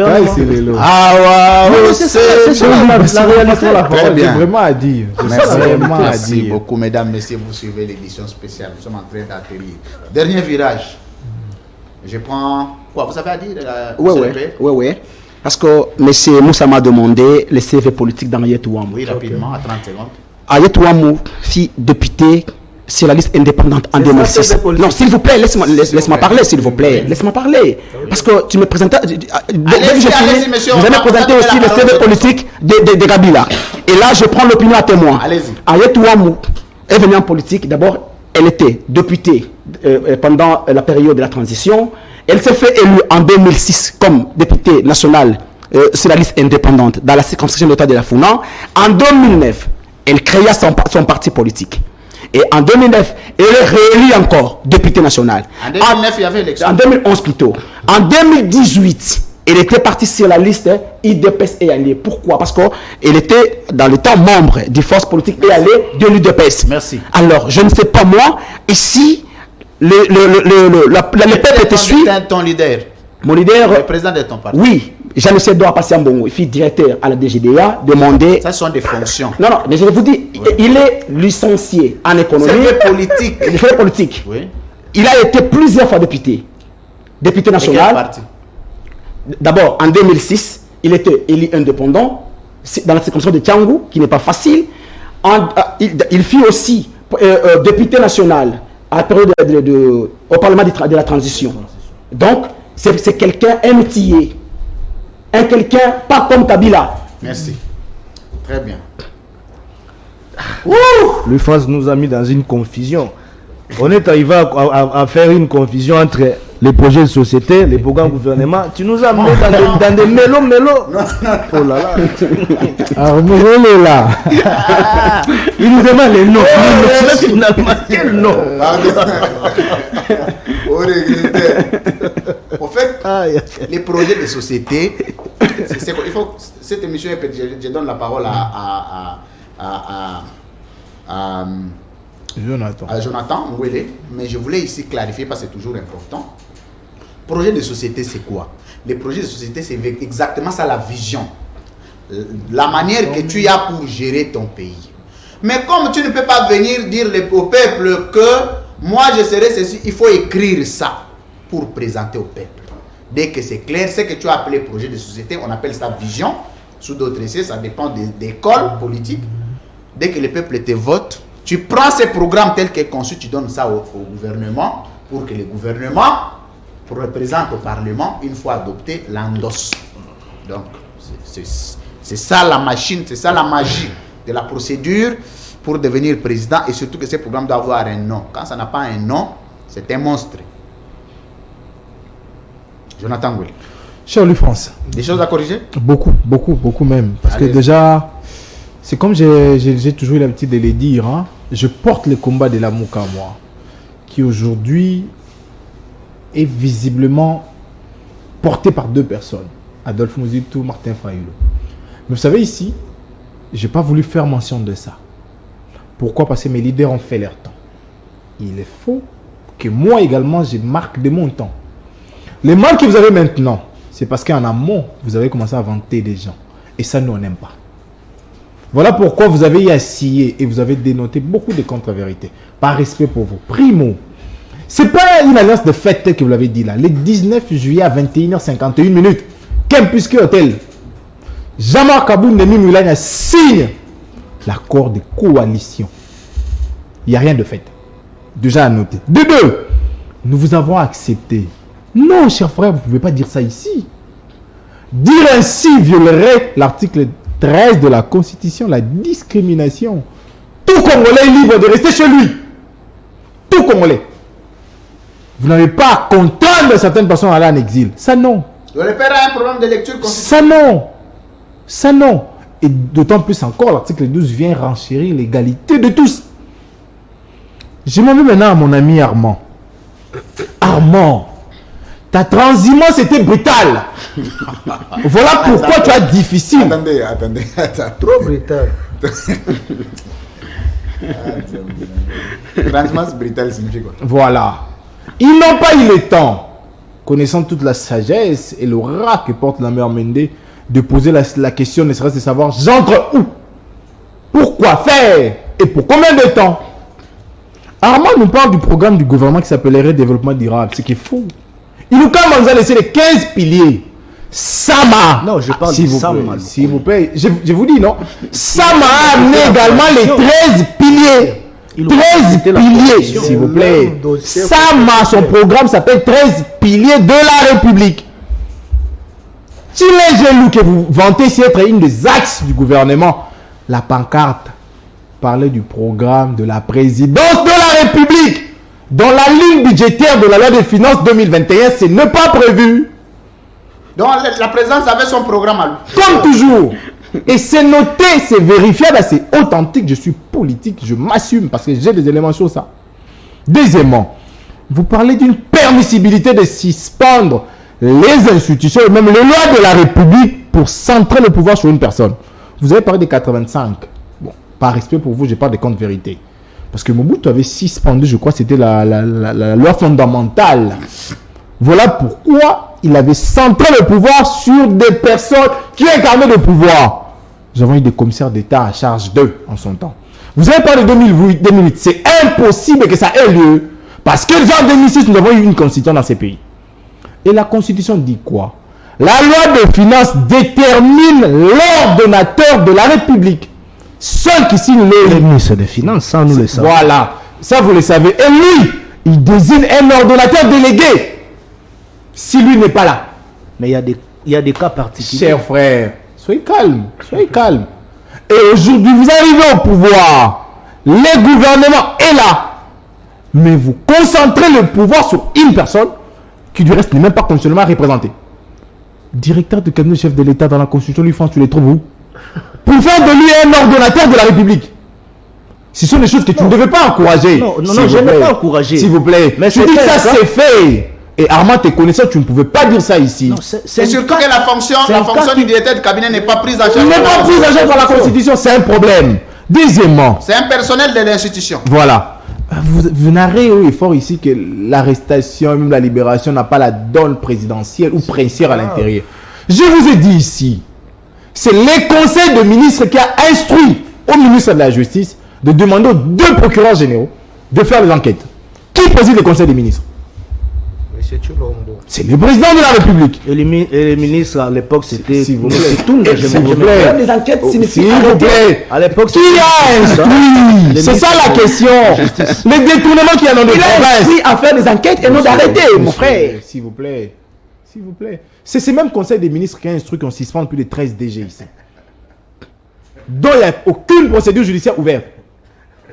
Non, c'est ça, la réalité. Très bien. C'est vraiment à dire. C'est Merci, vraiment à merci dire. beaucoup, mesdames, messieurs. Vous suivez l'édition spéciale. Nous sommes en train d'atterrir. Dernier virage. Je prends. Quoi, vous avez à dire Oui. Parce que M. Moussa m'a demandé le CV politique d'Ariet Ouamou. Oui, rapidement, à 30 secondes. Ariet Ouamou, fille député sur la liste indépendante en C'est ça, 2006. c'est des politiques. Non, s'il vous plaît, laisse-moi parler, s'il vous plaît. Laisse-moi parler. Parce que tu me présentes. Allez-y, monsieur, Vous on allez va présenter donner aussi la le CV parole. politique de Kabila. Et là, je prends l'opinion à témoin. Allez-y. Ayet Ouamou est venue en politique. D'abord, elle était députée pendant la période de la transition. Elle s'est fait élue en 2006 comme députée nationale sur la liste indépendante dans la circonscription d'État de la Founan. En 2009, elle créa son parti politique. Et en 2009, elle est réélue encore députée nationale. En 2009, il y avait élection. En 2011 plutôt. En 2018, elle était partie sur la liste IDPS et alliés. Pourquoi? Parce qu'elle était dans le temps membre des forces politiques et alliées de l'UDPS. Merci. Alors, je ne sais pas moi, ici, le peuple te suit. Ton leader, Mon leader, le président de ton parti. oui, Jean-Michel Doha Passambongo, il fut directeur à la DGDA, demandé. Ça, ce sont des fonctions. Non, non, mais je vous dis, il est licencié en économie. C'est politique. Il fait politique. Oui. Il a été plusieurs fois député. Député Et quel national. parti? D'abord, en 2006, il était élu indépendant dans la circonscription de Tiangou, qui n'est pas facile. Il fut aussi député national à la période au Parlement de la transition. Donc, c'est quelqu'un émetillé. Quelqu'un pas comme Kabila. Merci. Très bien. Le France nous a mis dans une confusion. On est arrivé à faire une confusion entre les projets de société, les programmes gouvernement. Tu nous as mis dans des mélos. Oh là là. Armero est là. Il nous demande les noms. Mais finalement, quel nom? Au regretteur. En fait, les projets de société, il faut, cette émission, je donne la parole à Jonathan Mwele, mais je voulais ici clarifier parce que c'est toujours important. Projet de société, c'est quoi? Les projets de société, c'est exactement ça, la vision. La manière que tu as pour gérer ton pays. Mais comme tu ne peux pas venir dire au peuple que moi je serai ceci, il faut écrire ça pour présenter au peuple. Dès que c'est clair, ce que tu as appelé projet de société, on appelle ça vision. Sous d'autres essais, ça dépend des écoles politiques. Dès que le peuple te vote, tu prends ces programmes tels qu'ils sont conçus, tu donnes ça au gouvernement pour que le gouvernement représente au Parlement, une fois adopté, l'endosse. Donc, c'est ça la machine, c'est ça la magie de la procédure pour devenir président, et surtout que ces programmes doivent avoir un nom. Quand ça n'a pas un nom, c'est un monstre. Jonathan Will. Cher Louis France. Des choses à corriger? Beaucoup même. Parce que déjà, c'est comme j'ai toujours eu l'habitude de le dire, hein, je porte le combat de l'amour à moi, qui aujourd'hui est visiblement porté par deux personnes, Adolphe Mouzitou, Martin Fayulu. Mais vous savez ici, je n'ai pas voulu faire mention de ça. Pourquoi? Parce que mes leaders ont fait leur temps. Il est faux que moi également, je marque de mon temps. Le mal que vous avez maintenant, c'est parce qu'en amont, vous avez commencé à vanter des gens. Et ça, nous, on n'aime pas. Voilà pourquoi vous avez scié et vous avez dénoté beaucoup de contre-vérités. Par respect pour vous. Primo, ce n'est pas une alliance de fête telle que vous l'avez dit là. Le 19 juillet à 21h51, Kempusque Hotel, Jean-Marc Kabou Nemi Moulania signe l'accord de coalition. Il n'y a rien de fait. Déjà à noter. De deux, nous vous avons accepté. Non, cher frère, vous ne pouvez pas dire ça ici. Dire ainsi violerait l'article 13 de la Constitution, la discrimination. Tout Congolais est libre de rester chez lui. Tout Congolais. Vous n'avez pas à contraindre certaines personnes à aller en exil. Ça non. Le père a un problème de lecture. Ça non. Ça non. Et d'autant plus encore, l'article 12 vient renchérir l'égalité de tous. Je m'en vais maintenant à mon ami Armand. Armand, ta transhumance était brutale. Voilà pourquoi tu as difficile. Attendez. Trop brutal. Transhumance brutale signifie quoi? Voilà. Ils n'ont pas eu le temps, connaissant toute la sagesse et l'aura que porte la mère Mende, de poser la question, ne serait-ce de savoir j'entre où, pourquoi faire et pour combien de temps. Armand nous parle du programme du gouvernement qui s'appellerait développement durable, ce qui est faux. Il nous a laissé les 15 piliers. Sama. Non, je parle de Sama. S'il vous plaît, je vous dis non. Sama a amené également les 13 piliers. piliers, s'il vous plaît. dossier. Sama, son programme s'appelle 13 piliers de la République. Si les jeunes que vous vantez si être une des axes du gouvernement, la pancarte parlait du programme de la présidence de la République. Dans la ligne budgétaire de la loi des finances 2021, ce n'est pas prévu. Donc la présidence avait son programme à lui. Comme toujours. Et c'est noté, c'est vérifiable, c'est authentique. Je suis politique, je m'assume parce que j'ai des éléments sur ça. Deuxièmement, vous parlez d'une permissibilité de suspendre les institutions et même les lois de la République pour centrer le pouvoir sur une personne. Vous avez parlé des 85. Bon, par respect pour vous, je parle des comptes vérités. Parce que Mobutu avait suspendu, je crois, c'était la loi fondamentale. Voilà pourquoi il avait centré le pouvoir sur des personnes qui incarnaient le pouvoir. Nous avons eu des commissaires d'État à charge d'eux en son temps. Vous avez parlé de 2008. C'est impossible que ça ait lieu. Parce que déjà en 2006, nous avons eu une constitution dans ces pays. Et la constitution dit quoi? La loi de finances détermine l'ordonnateur de la République. Seul qui signe Le ministre des Finances, ça nous le savons. Voilà, ça vous le savez. Et lui, il désigne un ordonnateur délégué. Si lui n'est pas là. Mais il y a des cas particuliers. Cher frère, soyez calme, soyez calme. Et aujourd'hui, vous arrivez au pouvoir. Le gouvernement est là. Mais vous concentrez le pouvoir sur une personne qui du reste n'est même pas constitutionnellement représentée. Directeur de cabinet chef de l'État dans la Constitution, lui, France, tu les trouves où? Pour faire de lui un ordonnateur de la République. Ce sont des choses que tu ne devais pas encourager. Non, je n'ai pas encouragé. S'il vous plaît. Mais tu dis que ça c'est fait. Et Armand, tes connaisseurs, tu ne pouvais pas dire ça ici. Non, Et surtout que la fonction du directeur de cabinet n'est pas prise en charge. Il n'est pas prise en charge par la Constitution, c'est un problème. Deuxièmement, c'est un personnel de l'institution. Voilà. Vous n'arrêtez au effort ici que l'arrestation, même la libération n'a pas la donne présidentielle ou princière à l'intérieur. Je vous ai dit ici, c'est le conseil de ministres qui a instruit au ministre de la Justice de demander aux 2 procureurs généraux de faire les enquêtes. Qui préside le conseil des ministres? Monsieur Chulombo. C'est le président de la République. Et le ministre à l'époque, c'était S'il vous plaît. tout. S'il vous plaît. Les enquêtes S'il signifient vous plaît. À l'époque, Qui a instruit? C'est ça la question. Les détournements qu'il y a dans les Il a provinces. instruit à faire des enquêtes et non d'arrêter, mon frère. S'il vous plaît. S'il vous plaît. C'est ce même conseil des ministres qui a instruit qu'on suspende plus de 13 DG ici. Dont il n'y a aucune procédure judiciaire ouverte.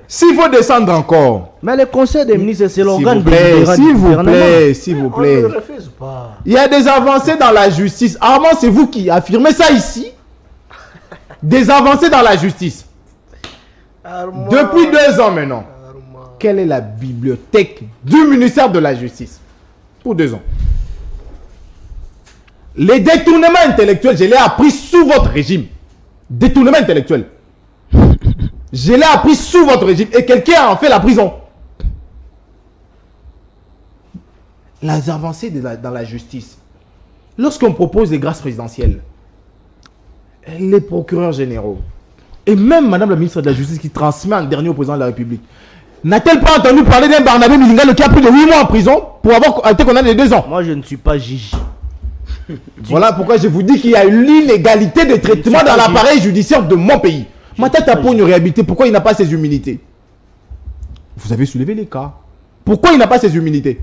S'il faut descendre encore. Mais le conseil des ministres, c'est S'il l'organe vous plaît, délibérant du s'il vous gouvernement. plaît, s'il vous On plaît. ne le refuse pas. Il y a des avancées dans la justice. Armand, c'est vous qui affirmez ça ici. Des avancées dans la justice. Armand, Depuis 2 ans maintenant. Armand. Quelle est la bibliothèque du ministère de la Justice? Pour 2 ans. Les détournements intellectuels, je l'ai appris sous votre régime. Détournement intellectuel. Je l'ai appris sous votre régime. Et quelqu'un a en fait la prison. Les avancées dans la justice. Lorsqu'on propose les grâces présidentielles, les procureurs généraux, et même Madame la ministre de la Justice qui transmet en dernier au président de la République, n'a-t-elle pas entendu parler d'un Barnabé Milingalo qui a plus de 8 mois en prison pour avoir été condamné de 2 ans? Moi, je ne suis pas Gigi. Voilà pourquoi je vous dis qu'il y a une inégalité de traitement dans l'appareil judiciaire de mon pays. Matata pour une réhabilité, pourquoi il n'a pas ses humilités? Vous avez soulevé les cas. Pourquoi il n'a pas ses humilités?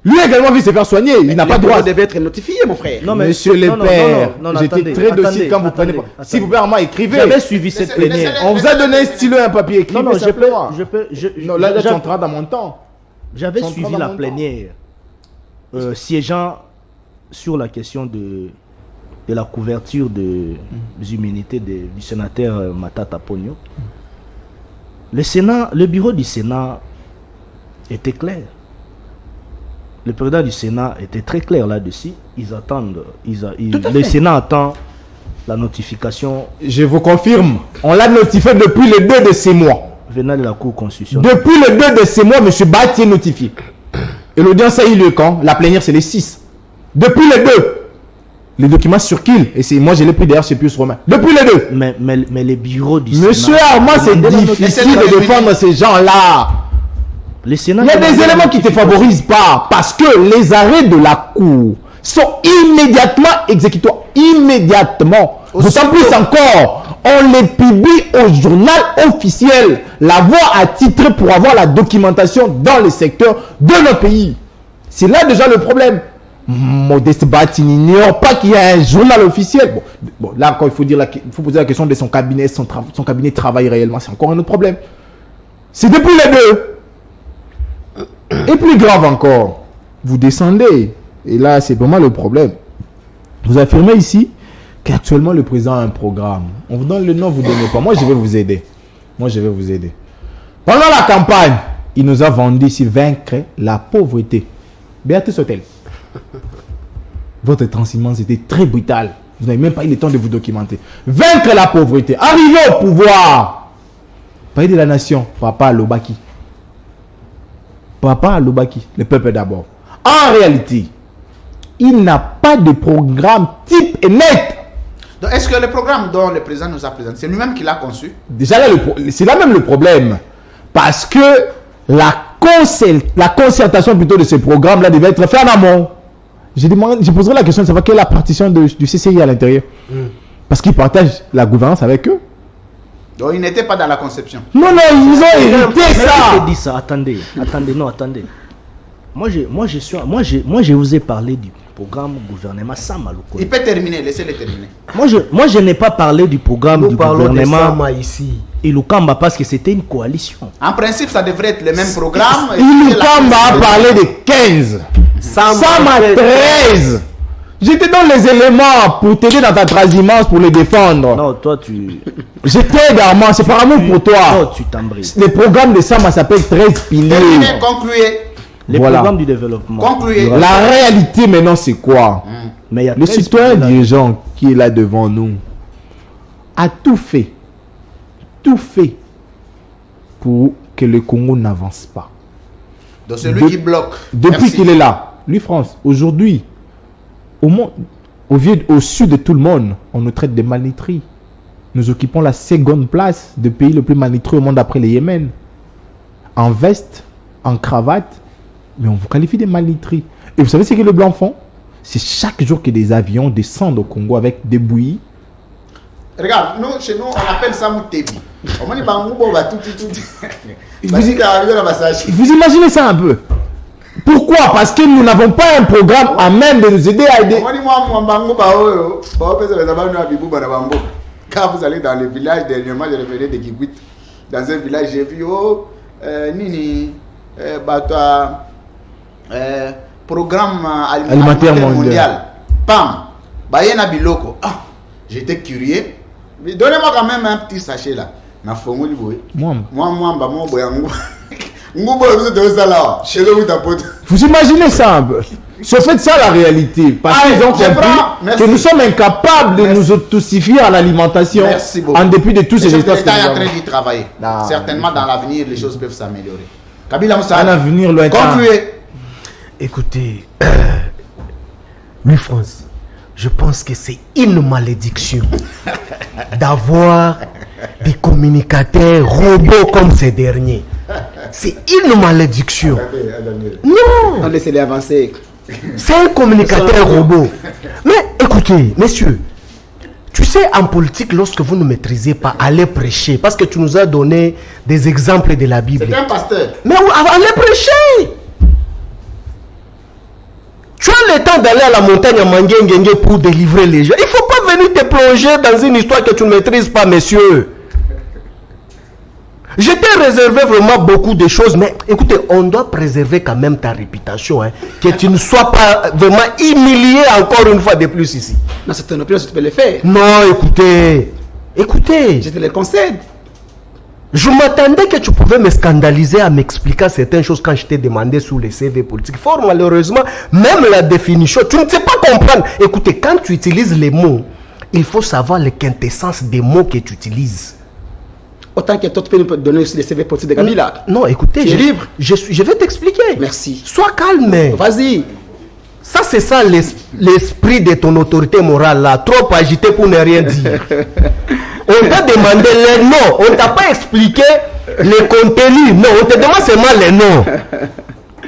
Lui également veut se faire soigner, il n'a pas droit. Vous devez être notifié, mon frère. Non, mais Monsieur le père, j'étais attendez, très docile quand vous attendez, prenez. attendez. S'il vous plaît, Armand, écrivez. J'avais suivi cette plénière. On vous a donné un stylo et un papier. Écrivez Non, je simplement. peux. Non, là, tu entreras dans mon temps. J'avais Son suivi temps la dans mon plénière siégeant sur la question de la couverture des immunités du sénateur Matata Ponyo. Le bureau du Sénat était clair. Le président du Sénat était très clair là-dessus. Ils attendent. Le Sénat attend la notification Je vous confirme, on l'a notifié depuis le 2 de ces mois. venant de la Cour constitutionnelle. Depuis le 2 de ces mois, M. Bati est notifié. Et l'audience a eu lieu quand? La plénière, c'est les 6. Depuis le 2, les documents circulent. Et c'est moi, je l'ai pris d'ailleurs chez Pius Romain. Depuis le 2. Mais les bureaux du Monsieur Sénat... Armand, c'est difficile de défendre ces gens-là. Le Sénat... Il y a des éléments qui ne te favorisent pas. Parce que les arrêts de la Cour sont immédiatement exécutoires. Immédiatement. D'autant plus encore, On les publie au journal officiel. La voix attitrée pour avoir la documentation dans le secteur de nos pays. C'est là déjà le problème. Modeste Bati n'ignore pas qu'il y a un journal officiel. Bon, là encore, il faut poser la question de son cabinet. Son cabinet travaille réellement. C'est encore un autre problème. C'est depuis les deux. Et plus grave encore, vous descendez. Et là, c'est vraiment le problème. Vous affirmez ici qu'actuellement le président a un programme. On vous donne le nom, vous ne donnez pas. Moi, je vais vous aider. Pendant la campagne, il nous a vendu ici vaincre la pauvreté. Béatrice Hôtel. Votre transhumance c'était très brutal. Vous n'avez même pas eu le temps de vous documenter. Vaincre la pauvreté. Arriver au pouvoir. Pays de la nation. Papa Alobaki. Le peuple d'abord. En réalité, il n'a pas de programme type et net. Donc, est-ce que le programme dont le président nous a présenté, c'est lui-même qui l'a conçu? Déjà, c'est là même le problème. Parce que la concertation plutôt de ce programme-là devait être faite en amont. Je poserai la question de savoir quelle est la partition du CCI à l'intérieur. Parce qu'ils partagent la gouvernance avec eux. Donc, ils n'étaient pas dans la conception. Non, ils ont hérité ça. Je dis ça. Attendez. Moi, je vous ai parlé du programme gouvernement Samaloko. Il peut terminer, laissez-le terminer. Moi, je n'ai pas parlé du programme du gouvernement Sama ici. Ilukamba parce que c'était une coalition. En principe, ça devrait être le même programme. Ilukamba a parlé de 15. Sama 13. J'étais dans les éléments pour t'aider dans ta transhumance, pour les défendre. Non, toi tu... J'étais Armand, c'est par amour pour toi. Non, tu t'embrises. Le programme de Sama s'appelle 13 piliers. Terminez, concluez. Les programmes du développement. Concluez. La réalité maintenant c'est quoi? Mais il y a Le citoyen dirigeant qui est là devant nous a tout fait pour que le Congo n'avance pas. Donc c'est lui qui bloque. Depuis qu'il est là, lui France, aujourd'hui, au sud de tout le monde, on nous traite de malnutris. Nous occupons la seconde place de pays le plus malnutris au monde après le Yémen. En veste, en cravate, mais on vous qualifie de malnutris. Et vous savez ce que les Blancs font? C'est chaque jour que des avions descendent au Congo avec des bouillies. Regarde, chez nous, on appelle ça Moutébi. Vous imaginez ça un peu? Pourquoi? Parce que nous n'avons pas un programme à même de nous aider à aider. Quand vous allez dans les villages, dernièrement, je revenais de Kibouit. Dans un village, j'ai vu, Nini, programme alimentaire mondial. Pam, Bayena Biloko. Ah, j'étais curieux. Mais donnez-moi quand même un petit sachet là. Vous imaginez ça un peu? C'est fait ça la réalité. Parce qu'ils ont compris que nous sommes incapables de nous autosuffire en alimentation. En dépit de tous ces états. L'État est en train d'y travailler. Certainement dans l'avenir, les choses peuvent s'améliorer. Kabila Moussa, un avenir lointain. Concluez. Écoutez, oui France, je pense que c'est une malédiction d'avoir des communicateurs robots comme ces derniers. C'est une malédiction. Non, laissez-les avancer. C'est un communicateur robot. Mais écoutez, messieurs, tu sais, en politique, lorsque vous ne maîtrisez pas, allez prêcher. Parce que tu nous as donné des exemples de la Bible. C'est un pasteur. Mais allez prêcher. Tu as le temps d'aller à la montagne à Manguengenge pour délivrer les gens. Il ne faut pas venir te plonger dans une histoire que tu ne maîtrises pas, messieurs. Je t'ai réservé vraiment beaucoup de choses, mais écoutez, on doit préserver quand même ta réputation, hein, que tu ne sois pas vraiment humilié encore une fois de plus ici. Non, c'est ton opinion, tu peux le faire. Non, écoutez, je te le concède. Je m'attendais que tu pouvais me scandaliser à m'expliquer certaines choses quand je t'ai demandé sur les CV politiques. Fort malheureusement, même la définition, tu ne sais pas comprendre. Écoutez, quand tu utilises les mots, il faut savoir la quintessence des mots que tu utilises. Autant que toi, tu peux nous donner aussi les CV politiques de Kabila. Non, écoutez, tu es libre. Je vais t'expliquer. Merci. Sois calme. Vas-y. Ça, c'est ça l'esprit de ton autorité morale là. Trop agité pour ne rien dire. On t'a demandé les noms. On t'a pas expliqué les contenus. Non, on te demande seulement les noms.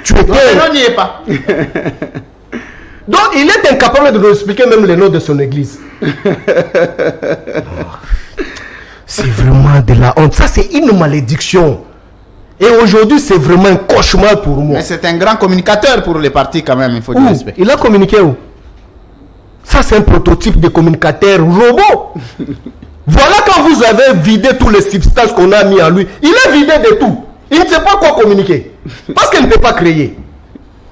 Tu Le nom n'y est pas. Donc, il est incapable de nous expliquer même les noms de son église. C'est vraiment de la honte. Ça, c'est une malédiction. Et aujourd'hui, c'est vraiment un cauchemar pour moi. Mais c'est un grand communicateur pour les partis quand même, il faut du respect. Il a communiqué où? Ça, c'est un prototype de communicateur robot. Voilà quand vous avez vidé tous les substances qu'on a mis en lui. Il est vidé de tout. Il ne sait pas quoi communiquer. Parce qu'il ne peut pas créer.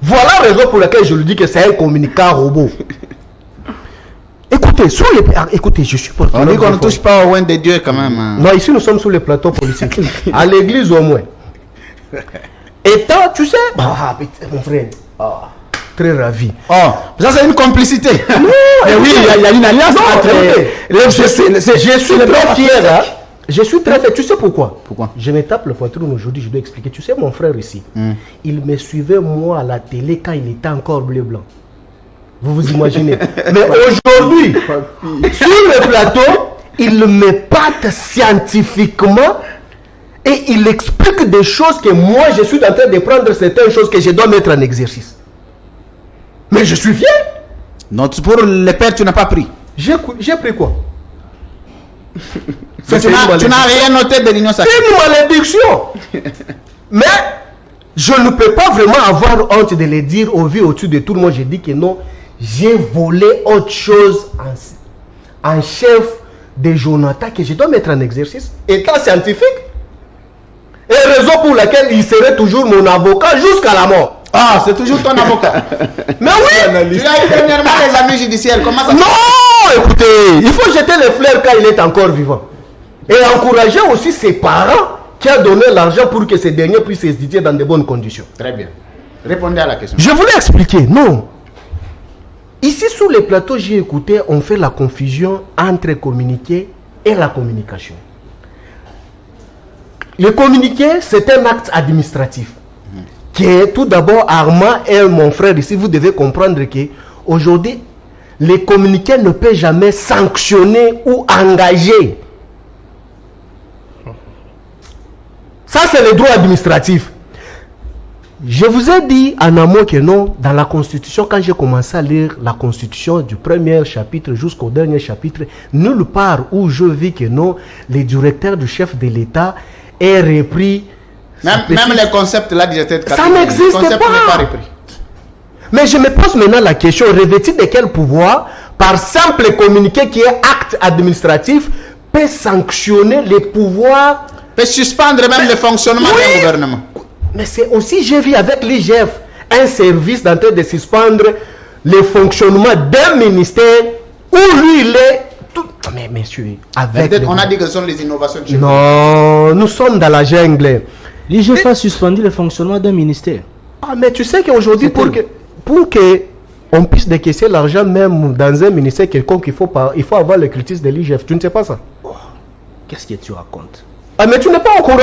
Voilà la raison pour laquelle je lui dis que c'est un communicant robot. Écoutez, écoutez, je suis On dit qu'on ne touche pas au loin des dieux quand même. Hein. Non, ici nous sommes sur les plateaux politiques. À l'église au moins. Et toi, tu sais, mon frère, très ravi. Oh, ça c'est une complicité. Non, Mais oui, il y a une alliance entre je suis très fier. Hein. Je suis très fier. Tu sais pourquoi? Pourquoi? Je me tape le poitrine aujourd'hui, je dois expliquer. Tu sais, mon frère ici, il me suivait moi à la télé quand il était encore bleu-blanc. Vous vous imaginez? Mais aujourd'hui, sur le plateau, il m'épate scientifiquement et il explique des choses que moi, je suis en train de prendre certaines choses que je dois mettre en exercice. Mais je suis fier. Non, pour les pères, tu n'as pas pris. J'ai pris quoi? Tu n'as rien noté de l'Union sacrée. C'est une malédiction. Mais je ne peux pas vraiment avoir honte de le dire au vu au-dessus de tout le monde. Je dis que non, j'ai volé autre chose en chef de Jonathan que je dois mettre en exercice. État scientifique. Et raison pour laquelle il serait toujours mon avocat jusqu'à la mort. Ah, c'est toujours ton avocat. Mais oui. Tu as eu dernièrement les amis judiciaires. Comment ça? Non, écoutez, il faut jeter les fleurs quand il est encore vivant. Et encourager aussi ses parents qui ont donné l'argent pour que ces derniers puissent étudier dans de bonnes conditions. Très bien. Répondez à la question. Je voulais expliquer, non. Ici, sur les plateaux, j'ai écouté, on fait la confusion entre communiquer et la communication. Le communiqué, c'est un acte administratif. Que tout d'abord, Armand et mon frère ici, vous devez comprendre que aujourd'hui, les communiqués ne peuvent jamais sanctionner ou engager. Ça, c'est le droit administratif. Je vous ai dit en amont que non, dans la Constitution, quand j'ai commencé à lire la Constitution du premier chapitre jusqu'au dernier chapitre, nulle part où je vis que non, les directeurs du chef de l'État aient repris. Même les concepts là, ça n'existe pas. Mais je me pose maintenant la question, revêtu de quel pouvoir, par simple communiqué qui est acte administratif, peut sanctionner les pouvoirs, peut suspendre même le fonctionnement d'un gouvernement. Mais c'est aussi, j'ai vu avec l'IGF, un service en train de suspendre le fonctionnement d'un ministère où lui il est tout... Mais messieurs, avec... On a dit que ce sont les innovations de chez Non, nous sommes dans la jungle. L'IGF a suspendu le fonctionnement d'un ministère. Ah, mais tu sais qu'aujourd'hui, pour que on puisse décaisser l'argent même dans un ministère quelconque, il faut avoir le critique de l'IGF. Tu ne sais pas ça? Oh, qu'est-ce que tu racontes? Ah, mais tu n'es pas au courant?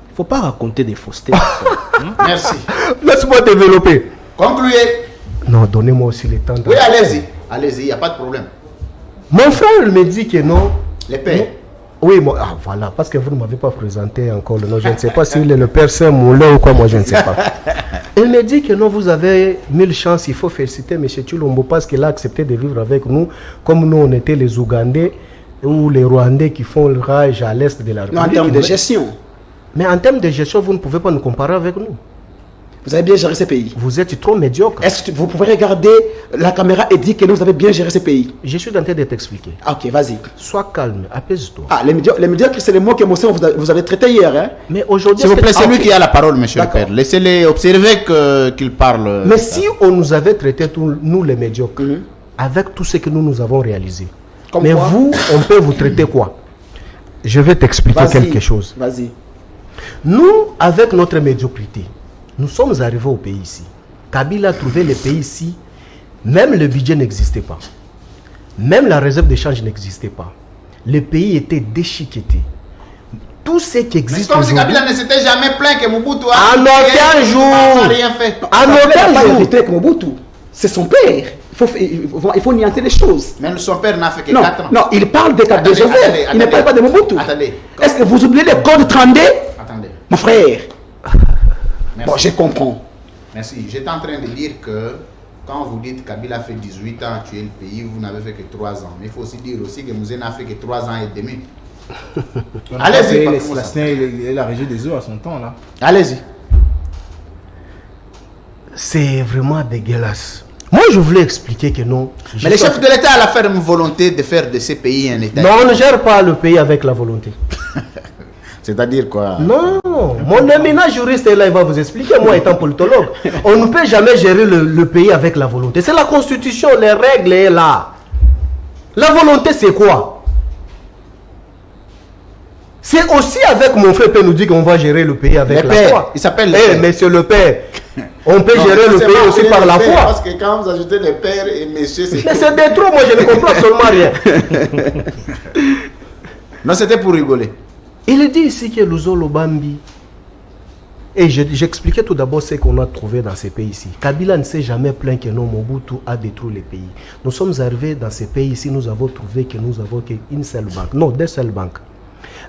Il ne faut pas raconter des faussetés. Merci. Laisse-moi développer. Concluez. Non, donnez-moi aussi le temps. Oui, allez-y. Allez-y, il n'y a pas de problème. Mon frère me dit que non. Les pères. Oui, moi, voilà, parce que vous ne m'avez pas présenté encore le nom. Je ne sais pas s'il est le père Saint-Moulin ou quoi, moi je ne sais pas. Il me dit que non, vous avez 1000 chances. Il faut féliciter M. Chilombo parce qu'il a accepté de vivre avec nous, comme nous on était les Ougandais ou les Rwandais qui font le rage à l'est de la République. Non, en termes de gestion. Mais en termes de gestion, vous ne pouvez pas nous comparer avec nous. Vous avez bien géré ce pays. Vous êtes trop médiocre. Est-ce que vous pouvez regarder la caméra et dire que vous avez bien géré ce pays? Je suis en train de t'expliquer. Ok, vas-y. Sois calme, apaise-toi. Ah, les médiocres, c'est le mot que vous avez traité hier. Hein? Mais aujourd'hui... S'il vous plaît, c'est lui qui a la parole, monsieur le père. Laissez-les observer qu'il parle. Mais si on nous avait traité, nous les médiocres, avec tout ce que nous avons réalisé, mais quoi? Vous, on peut vous traiter quoi? Je vais t'expliquer quelque chose. Vas-y. Nous, avec notre médiocrité, nous sommes arrivés au pays ici. Kabila a trouvé le pays ici. Même le budget n'existait pas. Même la réserve d'échange n'existait pas. Le pays était déchiqueté. Tout ce qui existe aujourd'hui... Mais comme si Kabila ne s'était jamais plaint que Mobutu a... En aucun jour. Rien fait. En aucun jour. Que Mobutu. C'est son père. Il faut nuancer les choses. Mais son père n'a fait que 4 ans. Non, il parle de Joseph. Il ne parle pas de Mobutu. Attendez. Est-ce que vous oubliez le code 32? Attendez. Mon frère. Merci. Bon, je comprends. Merci. J'étais en train de dire que quand vous dites que Kabila fait 18 ans à tuer le pays, vous n'avez fait que 3 ans. Mais il faut aussi dire aussi que Mouzé n'a fait que 3 ans et demi. Allez-y. La SNEA et la régie des eaux à son temps, là. Allez-y. C'est vraiment dégueulasse. Moi, je voulais expliquer que non. Mais le chef de l'État a la ferme volonté de faire de ces pays un État. Non, on ne gère pas le pays avec la volonté. C'est-à-dire quoi? Non, mon éminent juriste est là, il va vous expliquer, moi étant politologue. On ne peut jamais gérer le pays avec la volonté. C'est la constitution, les règles est là. La volonté, c'est quoi? C'est aussi avec mon frère peut nous dire qu'on va gérer le pays avec Le la père, foi. il s'appelle le Eh, père. monsieur le père, on peut gérer le pays aussi par la foi. Parce que quand vous ajoutez le père et monsieur, c'est... Mais c'est des trop, moi je ne comprends absolument rien. Non, c'était pour rigoler. Il dit ici que Luzolo Bambi. Et j'expliquais tout d'abord ce qu'on a trouvé dans ces pays ici. Kabila ne s'est jamais plaint que non, Mobutu a détruit les pays. Nous sommes arrivés dans ces pays ici, nous avons trouvé que nous avons qu'une seule banque. Non, deux seules banques.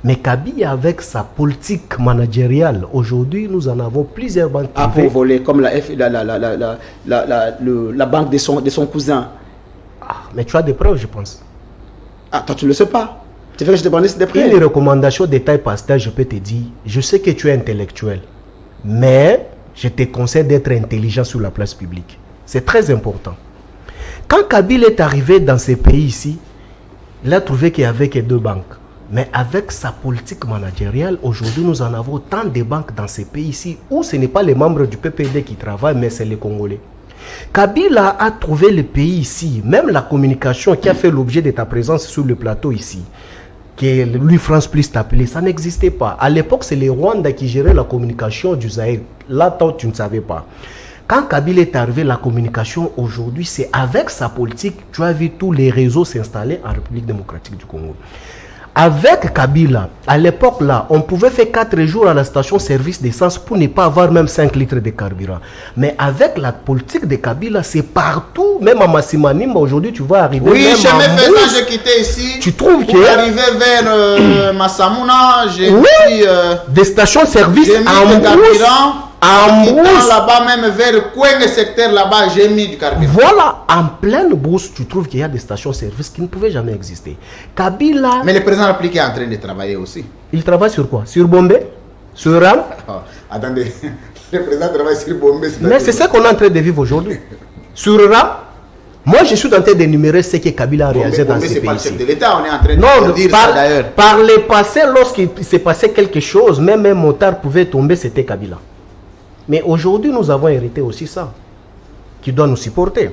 Mais Kabila, avec sa politique managériale, aujourd'hui, nous en avons plusieurs banques Ah, privées. pour voler, comme la banque de son cousin. Ah, mais tu as des preuves, je pense. Ah, toi, tu ne le sais pas. Tu veux que je te demande des preuves? Une recommandation de taille pasteur, je peux te dire, je sais que tu es intellectuel, mais je te conseille d'être intelligent sur la place publique. C'est très important. Quand Kabila est arrivé dans ces pays ici, il a trouvé qu'il n'y avait que deux banques. Mais avec sa politique managériale, aujourd'hui, nous en avons tant de banques dans ces pays ici où ce n'est pas les membres du PPD qui travaillent, mais c'est les Congolais. Kabila a trouvé le pays ici, même la communication qui a fait l'objet de ta présence sur le plateau ici, que lui, France Plus t'appelait, ça n'existait pas. À l'époque, c'est les Rwandais qui géraient la communication du Zaïre. Là, toi, tu ne savais pas. Quand Kabila est arrivé, la communication aujourd'hui, c'est avec sa politique, tu as vu tous les réseaux s'installer en République démocratique du Congo. Avec Kabila, à l'époque là, on pouvait faire 4 jours à la station-service d'essence pour ne pas avoir même 5 litres de carburant. Mais avec la politique de Kabila, c'est partout, même à Massimanimba, aujourd'hui tu vas arriver. Oui, même chemin à faisant, Mousse. j'ai quitté ici. Tu trouves Pour que arriver vers Massamouna, j'ai Oui. pris des stations-service j'ai mis en du Mousse, carburant. en Quittant Mousse. là-bas, même vers Kwenge secteur là-bas, j'ai mis du carburant. Voilà, en pleine bourse, tu trouves qu'il y a des stations-service qui ne pouvaient jamais exister. Kabila, Mais le président de la République est en train de travailler aussi. il travaille sur quoi? Sur Bombay? Sur Ram? Oh, attendez, le président travaille sur Bombay. Mais c'est ça qu'on est en train de vivre aujourd'hui. Sur Ram, moi je suis en train d'énumérer ce que Kabila a réalisé dans Bombay, ces c'est pas pays le chef ici. de l'État, on est en train Non, de dire ça d'ailleurs. par le passé, lorsqu'il s'est passé quelque chose, même un motard pouvait tomber, c'était Kabila. Mais aujourd'hui, nous avons hérité aussi ça, qui doit nous supporter.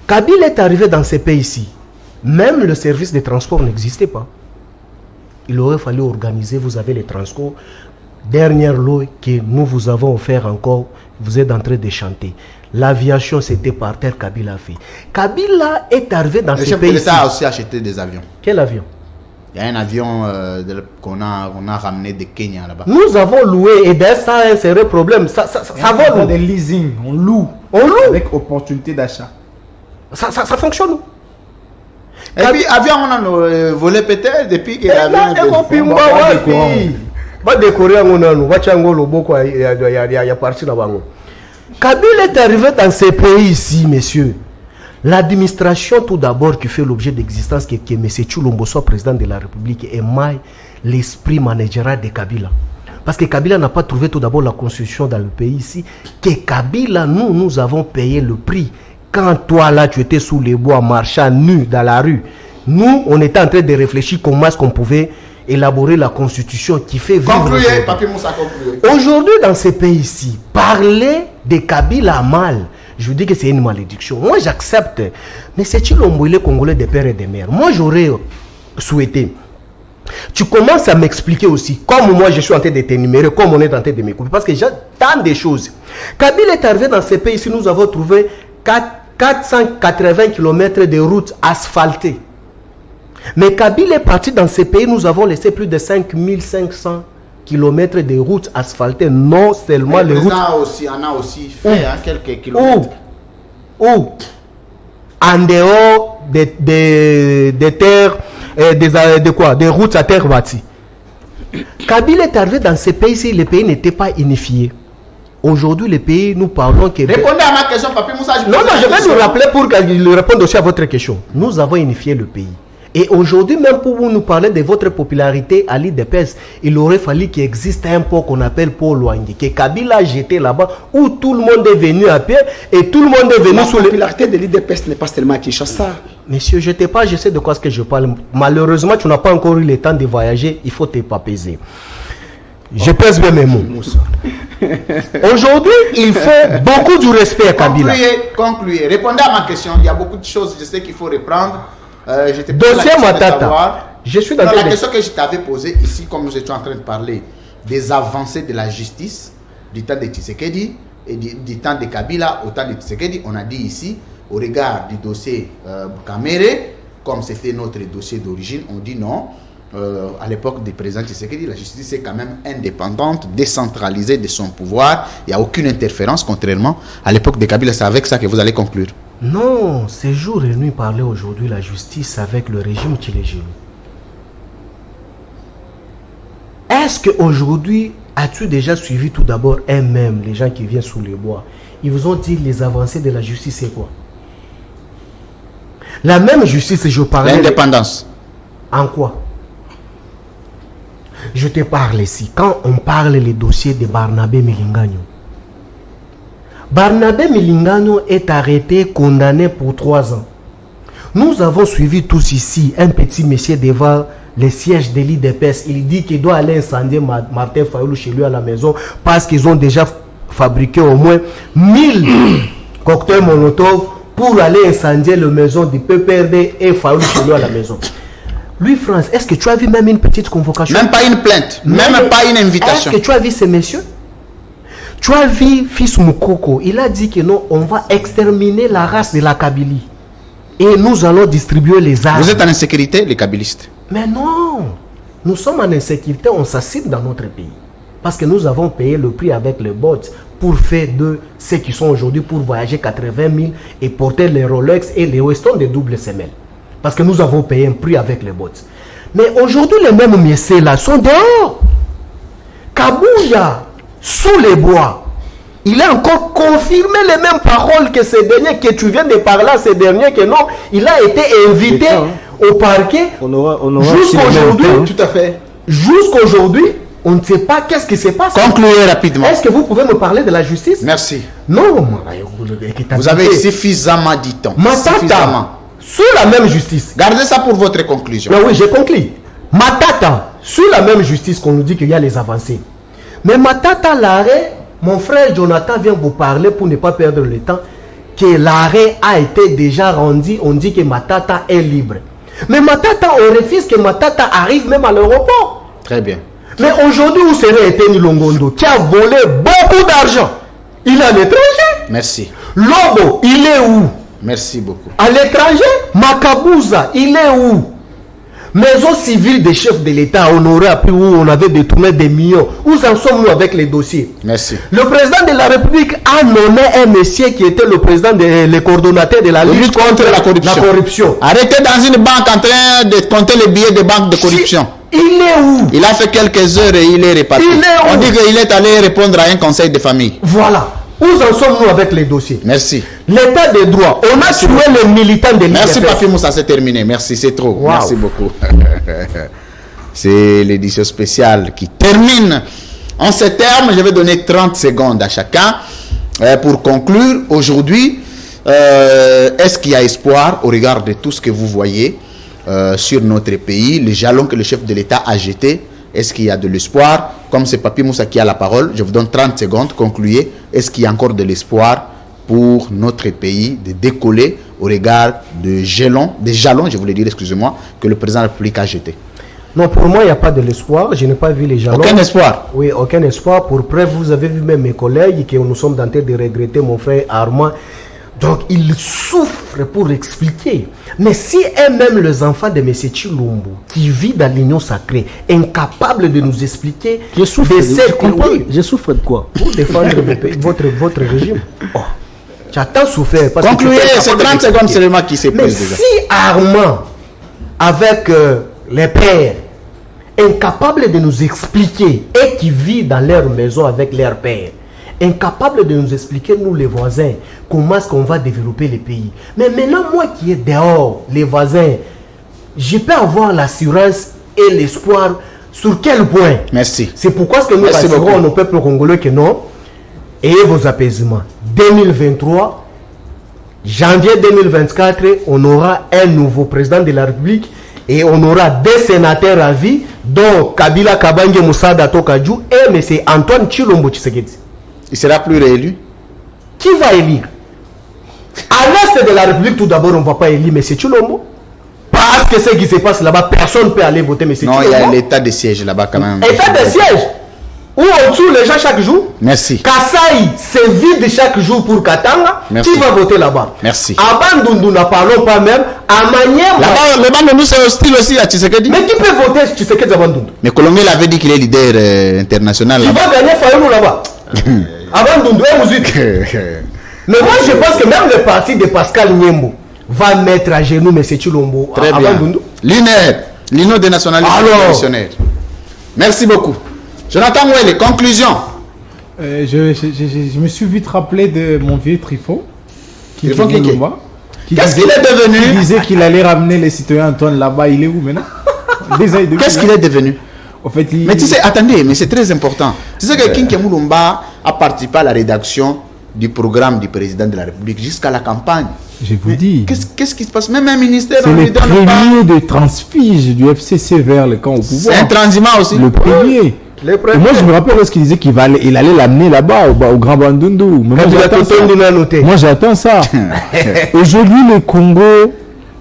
Kabila est arrivé dans ces pays ici. Même le service de transport n'existait pas. Il aurait fallu organiser, vous avez les transports. Dernière loi que nous vous avons offert encore, vous êtes en train de chanter. L'aviation, c'était par terre, Kabila a fait. Kabila est arrivé dans Le ces chef de pays ici. l'État a aussi acheté des avions. Quel avion? Il y a un avion qu'on a ramené de Kenya là-bas. Nous avons loué et d'ailleurs ça a un sérieux problème. Ça va des leasing, on loue. On loue. Avec opportunité d'achat. Ça fonctionne. Et puis, avion, on a volé peut-être depuis qu'il y avait un peu. Kabila est arrivé dans ces pays ici, messieurs. L'administration, tout d'abord, qui fait l'objet d'existence, que M. Chulombo soit président de la République, émaille l'esprit managérial de Kabila. Parce que Kabila n'a pas trouvé tout d'abord la constitution dans le pays ici. Que Kabila, nous avons payé le prix. Quand toi, là, tu étais sous les bois, marchant nu dans la rue, nous, on était en train de réfléchir comment est-ce qu'on pouvait élaborer la constitution qui fait vivre... Concluez, Papi Moussa, concluez. Aujourd'hui, dans ces pays ici, parler de Kabila mal, je vous dis que c'est une malédiction. Moi, j'accepte. Mais c'est Chilombo, il est congolais de père et de mère. Moi, j'aurais souhaité. Tu commences à m'expliquer aussi, comme moi, je suis en train de t'énumérer, comme on est en train de m'écouter. Parce que j'ai tant de choses. Kabila est arrivé dans ces pays ici, nous avons trouvé 480 km de routes asphaltées. Mais Kabila est parti dans ces pays, nous avons laissé plus de 5500 km de routes asphaltées, non seulement les routes. On a aussi fait quelques kilomètres. Où en dehors des terres, des routes à terre bâtie. Kabila est arrivé dans ces pays-ci, les pays n'étaient pas unifiés. Aujourd'hui, les pays, nous parlons que... Répondez à ma question, Papi Moussa. Non, je vais vous rappeler pour qu'il réponde aussi à votre question. Nous avons unifié le pays. Et aujourd'hui, même pour vous nous parler de votre popularité à l'IDPS, il aurait fallu qu'il existe un port qu'on appelle port Luangi, que Kabila a jeté là-bas, où tout le monde est venu à pied et tout le monde est venu sur la popularité de l'IDPS n'est pas seulement à Kinshasa. Monsieur, je t'ai pas, je sais de quoi ce que je parle. Malheureusement, tu n'as pas encore eu le temps de voyager, il faut te papaiser. Je pèse bien mes mots. Aujourd'hui, il faut beaucoup du respect à Kabila. Concluez. Répondez à ma question. Il y a beaucoup de choses, je sais qu'il faut reprendre. Dossier Matata. Je suis dans la question que je t'avais posée ici, comme nous étions en train de parler des avancées de la justice du temps de Tshisekedi et du temps de Kabila au temps de Tshisekedi, on a dit ici, au regard du dossier Kamere, comme c'était notre dossier d'origine, on dit non. À l'époque du président Tshisekedi, la justice est quand même indépendante, décentralisée de son pouvoir. Il n'y a aucune interférence, contrairement à l'époque de Kabila. C'est avec ça que vous allez conclure. Non, c'est jour et nuit parler aujourd'hui la justice avec le régime qui les gère. Est-ce qu'aujourd'hui, as-tu déjà suivi tout d'abord eux-mêmes, les gens qui viennent sous les bois? Ils vous ont dit les avancées de la justice, c'est quoi? La même justice, je parlais... L'indépendance. En quoi? Je te parle ici. Quand on parle les dossiers de Barnabé Milingano, Barnabé Milingano est arrêté, condamné pour 3 ans. Nous avons suivi tous ici un petit monsieur devant les sièges de l'IDPS. Il dit qu'il doit aller incendier Martin Fayoulou chez lui à la maison parce qu'ils ont déjà fabriqué au moins 1000 cocktails Molotov pour aller incendier la maison du PPRD et Fayoulou chez lui à la maison. Lui, France, est-ce que tu as vu même une petite convocation? Même pas une plainte, même pas une invitation. Est-ce que tu as vu ces messieurs? Tu as vu Fils Moukoko, il a dit que non, on va exterminer la race de la Kabylie. Et nous allons distribuer les armes. Vous êtes en insécurité, les kabylistes? Mais non, nous sommes en insécurité, on s'assied dans notre pays. Parce que nous avons payé le prix avec les bots pour faire de ceux qui sont aujourd'hui pour voyager 80 000 et porter les Rolex et les Weston de double semelle. Parce que nous avons payé un prix avec les bots. Mais aujourd'hui, les mêmes messieurs là sont dehors. Kabouya, sous les bois, il a encore confirmé les mêmes paroles que ces derniers, que tu viens de parler à ces derniers, que non, il a été invité au parquet. On aura jusqu'aujourd'hui, tout à fait. Jusqu'aujourd'hui, on ne sait pas qu'est-ce qui se passe. Concluez rapidement. Est-ce que vous pouvez me parler de la justice? Merci. Non, vous avez suffisamment dit temps. Matata, sur la même justice. Gardez ça pour votre conclusion. Mais oui, j'ai conclu. Matata, sur la même justice qu'on nous dit qu'il y a les avancées. Mais Matata, l'arrêt, mon frère Jonathan vient vous parler pour ne pas perdre le temps, que l'arrêt a été déjà rendu, on dit que Matata est libre. Mais Matata, on refuse que Matata arrive même à l'aéroport. Très bien. Mais aujourd'hui, où serait Eteni Longondo, qui a volé beaucoup d'argent? Il est à l'étranger. Merci. Lobo, il est où? Merci beaucoup. À l'étranger, Makabouza, il est où? Maison civile des chefs de l'État, on aurait appris où on avait détourné des millions. Où en sommes-nous avec les dossiers? Merci. Le président de la République a nommé un monsieur qui était le président, le coordonnateur de la lutte contre la corruption. Arrêtez dans une banque en train de compter les billets de banque de corruption. Il est où? Il a fait quelques heures et il est reparti. On dit qu'il est allé répondre à un conseil de famille. Voilà. Où en sommes-nous avec les dossiers? Merci. L'état des droits. On a tué les militants de l'IDPS. Merci Papimou, ça s'est terminé. Merci, c'est trop. Wow. Merci beaucoup. C'est l'édition spéciale qui termine. En ces termes, je vais donner 30 secondes à chacun pour conclure. Aujourd'hui, est-ce qu'il y a espoir au regard de tout ce que vous voyez sur notre pays, les jalons que le chef de l'État a jetés? Est-ce qu'il y a de l'espoir? Comme c'est Papi Moussa qui a la parole, je vous donne 30 secondes, concluez. Est-ce qu'il y a encore de l'espoir pour notre pays de décoller au regard des jalons, je voulais dire, excusez-moi, que le président de la République a jeté? Non, pour moi, il n'y a pas de l'espoir. Je n'ai pas vu les jalons. Aucun espoir? Oui, aucun espoir. Pour preuve, vous avez vu même mes collègues que nous sommes en train de regretter mon frère Armand. Donc, il souffre pour expliquer. Mais si eux-mêmes, les enfants de M. Chilombo, qui vit dans l'union sacrée, incapables de nous expliquer... Je souffre de quoi? Pour défendre votre régime. Oh, tu as tant souffert. Concluez, c'est 30 secondes seulement qui s'est pris déjà. Si Armand, avec les pères, incapables de nous expliquer, et qui vit dans leur maison avec leur père, incapable de nous expliquer, nous les voisins, comment est-ce qu'on va développer les pays. Mais maintenant, moi qui est dehors, les voisins, je peux avoir l'assurance et l'espoir sur quel point. Merci. C'est pourquoi ce que nous Merci assurons beaucoup. au peuple congolais que non, ayez vos apaisements. 2023, janvier 2024, on aura un nouveau président de la République et on aura des sénateurs à vie, dont Kabila Kabange Moussa Dato Kadjou et M. Antoine Chilombo Tshisekedi. Il sera plus réélu. Qui va élire? À l'est de la République, tout d'abord, on ne va pas élire M. Chilombo. Parce que ce qui se passe là-bas, personne ne peut aller voter M. Chilombo. Non, il y a l'état de siège là-bas quand même. État de siège. Où on tue les gens chaque jour. Merci. Kasaï, c'est vide chaque jour pour Katanga. Merci. Qui va voter là-bas? Merci. À Bandundu, n'en parlons pas même. À Maniema. Là-bas, le Bandundu, c'est hostile aussi à Tshisekedi. Mais qui peut voter Tshisekedi à Bandundu? Mais Colombier l'avait dit qu'il est leader international Il là-bas. va gagner Fayoulou là-bas. À Bandundu, mais moi, je pense que même le parti de Pascal Niembo va mettre à genoux M. Chilombo Très à bien. Bandundu. L'UNER des nationalistes Alors. révolutionnaires. Merci beaucoup. Jonathan Ouelle, conclusion. Je me suis vite rappelé de mon vieux Trifon. Trifon Keke. Qu'est-ce Qui qu'il est devenu? disait qu'il allait ramener les citoyens Antoine là-bas. Il est où maintenant? Qu'est-ce qu'il est devenu? En fait, Mais tu sais, attendez, mais c'est très important. Tu sais que Kinké Moulumba a participé à la rédaction du programme du président de la République jusqu'à la campagne. Je vous dis. Qu'est-ce qui se passe? Même un ministère, C'est on le lui donne pas. premier de transfige du FCC vers le camp au pouvoir. C'est un transhumant aussi. Le premier. Et moi, je me rappelle lorsqu'il disait qu'il allait l'amener là-bas, au Grand Bandundu. Mais moi, j'attends ça. Moi, j'attends ça. Aujourd'hui, le Congo,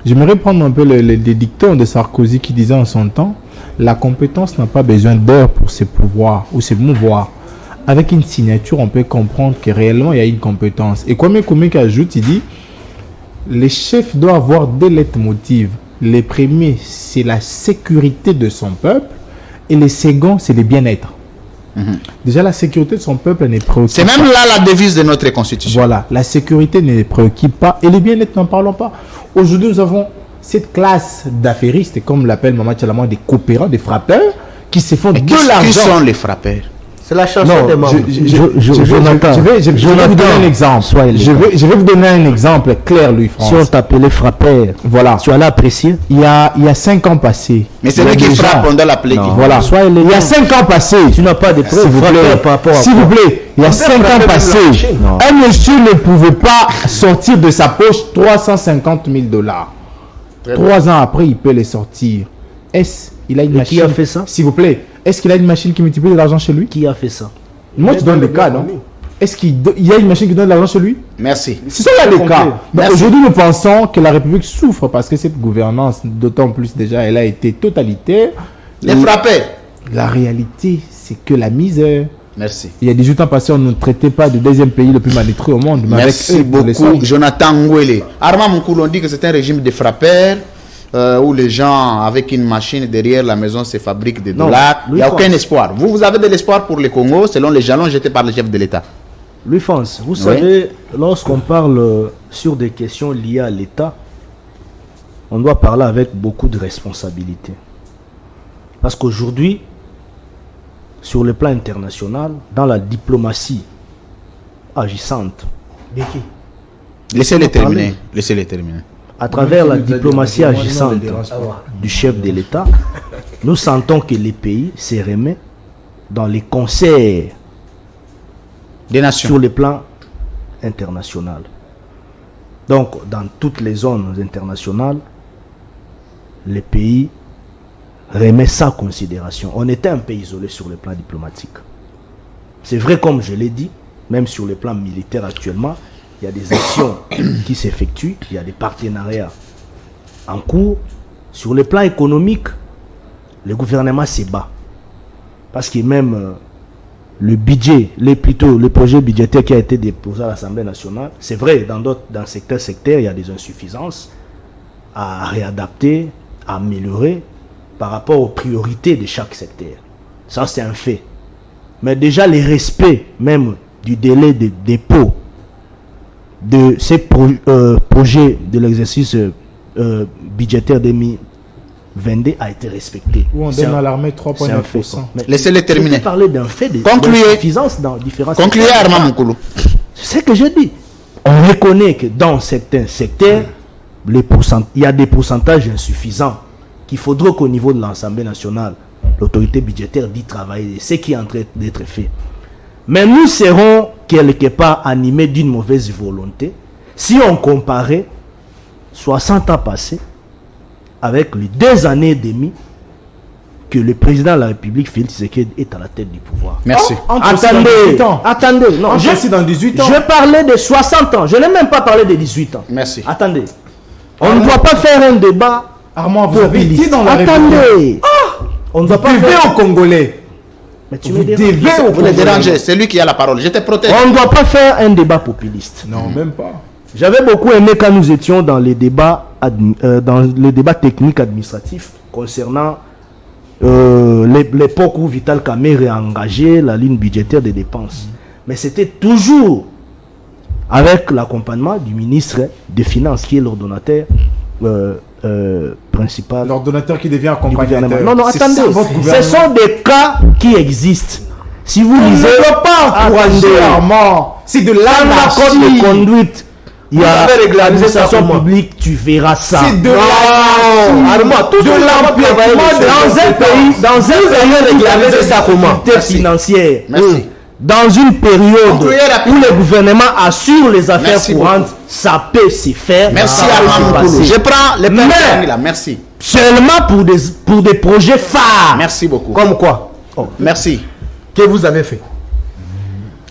j'aimerais prendre un peu les dictons de Sarkozy qui disait en son temps, la compétence n'a pas besoin d'heures pour se pouvoir ou se mouvoir. Avec une signature, on peut comprendre que réellement, il y a une compétence. Et Kwame Koumé ajoute, il dit, les chefs doivent avoir deux leitmotivs. Les premiers, c'est la sécurité de son peuple. Et les seconds, c'est le bien-être. Déjà, la sécurité de son peuple ne préoccupe C'est pas. même là la devise de notre constitution. Voilà, la sécurité ne les préoccupe pas. Et le bien-être, n'en parlons pas. Aujourd'hui, nous avons cette classe d'affairistes, comme l'appelle Maman Tchalamouane, des coopérants, des frappeurs, qui se font Mais de qui sont l'argent. les frappeurs? C'est la chanson Non, des membres. Jonathan, je vais vous donner un exemple. Je vais vous donner un exemple clair, Louis Si on France. t'appelait frappeur, Voilà. tu allais apprécier. Il y a 5 ans passés. Mais c'est il y a lui qui des frappe, gens- on doit l'appeler. Non. Voilà. Sois élégant. Il y a 5 ans passés. Tu n'as pas de preuves S'il vous frappeur plaît, par rapport à s'il quoi? vous plaît, il y a 5 ans frapper passés, même la Chine. Non. un monsieur ne pouvait pas sortir de sa poche 350 000 dollars. 3 ans après, il peut les sortir. Est-ce qu'il a une Et machine? qui a fait ça? S'il vous plaît, est-ce qu'il a une machine qui multiplie de l'argent chez lui? Qui a fait ça? Moi, je donne le cas, non? Est-ce qu'il y a une machine qui donne de l'argent chez lui? Merci. Ce sont là les compris. cas. Donc, Merci. aujourd'hui, nous pensons que la République souffre parce que cette gouvernance, d'autant plus déjà, elle a été totalitaire. Les frappeurs. La réalité, c'est que la misère. Merci. Il y a 18 ans passés, on ne traitait pas du deuxième pays le plus mal détruit au monde. Mais Merci avec eux, on les beaucoup, sort. Jonathan Ngwele. Armand Moukoulou, on dit que c'est un régime de frappeurs où les gens, avec une machine derrière la maison, se fabriquent des Non, dollars. Il Louis n'y a aucun France. espoir. Vous avez de l'espoir pour le Congo selon les jalons jetés par le chef de l'État. Louis France, vous savez, lorsqu'on parle sur des questions liées à l'État, on doit parler avec beaucoup de responsabilité. Parce qu'aujourd'hui, sur le plan international, dans la diplomatie agissante, De qui? Laissez-les On va parler. terminer. Laissez-les terminer. à travers la diplomatie agissante du chef de l'État, nous sentons que les pays se remettent dans les concerts Des nations. sur le plan international. Donc, dans toutes les zones internationales, les pays remettent ça en considération. On était un pays isolé sur le plan diplomatique. C'est vrai, comme je l'ai dit, même sur le plan militaire actuellement, il y a des actions qui s'effectuent, il y a des partenariats en cours. Sur le plan économique, le gouvernement se bat. Parce que même le budget, le projet budgétaire qui a été déposé à l'Assemblée nationale, c'est vrai, dans certains secteurs, il y a des insuffisances à réadapter, à améliorer par rapport aux priorités de chaque secteur. Ça, c'est un fait. Mais déjà, le respect même du délai de dépôt de ces projets de l'exercice budgétaire 2022 a été respecté. Où on C'est donne un- à l'armée c'est un fait. 3,9%. Mais Laissez-les terminer. je peux parler d'un fait de Concluez. d'insuffisance dans différents Concluez, secteurs. Armand Moukoulou. C'est ce que je dis. On reconnaît que dans certains secteurs, il y a des pourcentages insuffisants qu'il faudrait qu'au niveau de l'Assemblée nationale, l'autorité budgétaire dit travailler, ce qui est en train d'être fait. Mais nous serons quelque part animés d'une mauvaise volonté si on comparait 60 ans passés avec les 2 années et demie que le président de la République, Félix Tshisekedi, est à la tête du pouvoir. Merci. Attendez, non, je dans 18 ans. Je parlais de 60 ans, je n'ai même pas parlé de 18 ans. Merci. Attendez, on ne doit pas faire un débat. Armand, vous avez été dans la Attendez, on ne doit pas République. faire Aux Congolais. Mais tu Vous me déranges. devez aux Vous les Congolais. dérangez, c'est lui qui a la parole. Je te protège. On ne doit pas faire un débat populiste. Non, même pas. J'avais beaucoup aimé quand nous étions dans les débats, techniques administratifs concernant l'époque où Vital Kamerhe a engagé la ligne budgétaire des dépenses. Mais c'était toujours avec l'accompagnement du ministre des Finances, qui est l'ordonnateur principal L'ordonnateur qui devient du accompagnateur. gouvernement. Non, C'est ça, attendez, votre ce gouvernement. sont des cas qui existent. Si vous On lisez, ne doit pas encourager Armand. C'est de dans la code de l'anarchie. conduite, il y a avez régularisé ça l'administration comment? publique, tu verras ça. C'est de l'anarchie. Armand, tout de l'empiètement Dans un pays régulariser ça comment? financière, Merci. dans une période Concluez rapidement. où le gouvernement assure les affaires Merci courantes, ça peut se faire. Merci ça peut se Armand passer. Moukoulou. Je prends les Mais- personnes là. Merci. Seulement pour des projets phares. Merci beaucoup. Comme quoi? Merci. Que vous avez fait?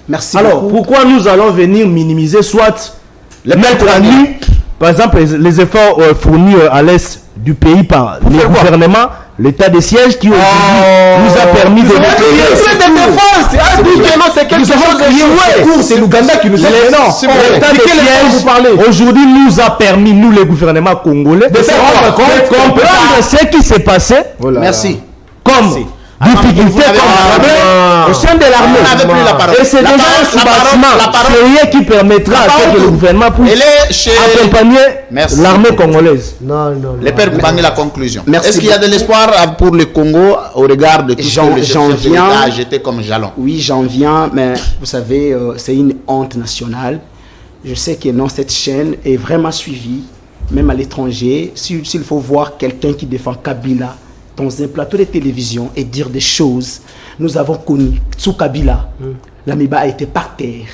Merci Alors, beaucoup. pourquoi nous allons venir minimiser, soit les mettre à nu, par exemple, les efforts fournis à l'est du pays par le gouvernement, l'état de siège qui aujourd'hui nous a permis de C'est l'Ouganda qui nous a fait. Non, s'il vous plaît. l'état de siège aujourd'hui nous a permis, nous les gouvernements congolais, de faire quoi? comprendre ce qui s'est passé Merci. comme difficulté, vous avez comme problème au sein de l'armée. On n'avait plus la parole. Et c'est La déjà parole- un la parole- soubassement la parole- sérieux qui permettra à ce que le gouvernement puisse Elle est chez accompagner Merci. l'armée congolaise. Non. les pères Bangi, la conclusion. Merci Est-ce qu'il y a de l'espoir pour le Congo au regard de tout ce que le chef de viens. l'État a jeté comme jalon? Oui, j'en viens, mais vous savez, c'est une honte nationale. Je sais que non, cette chaîne est vraiment suivie, même à l'étranger. S'il faut voir quelqu'un qui défend Kabila dans un plateau de télévision et dire des choses, nous avons connu sous Kabila, l'Amiba a été par terre.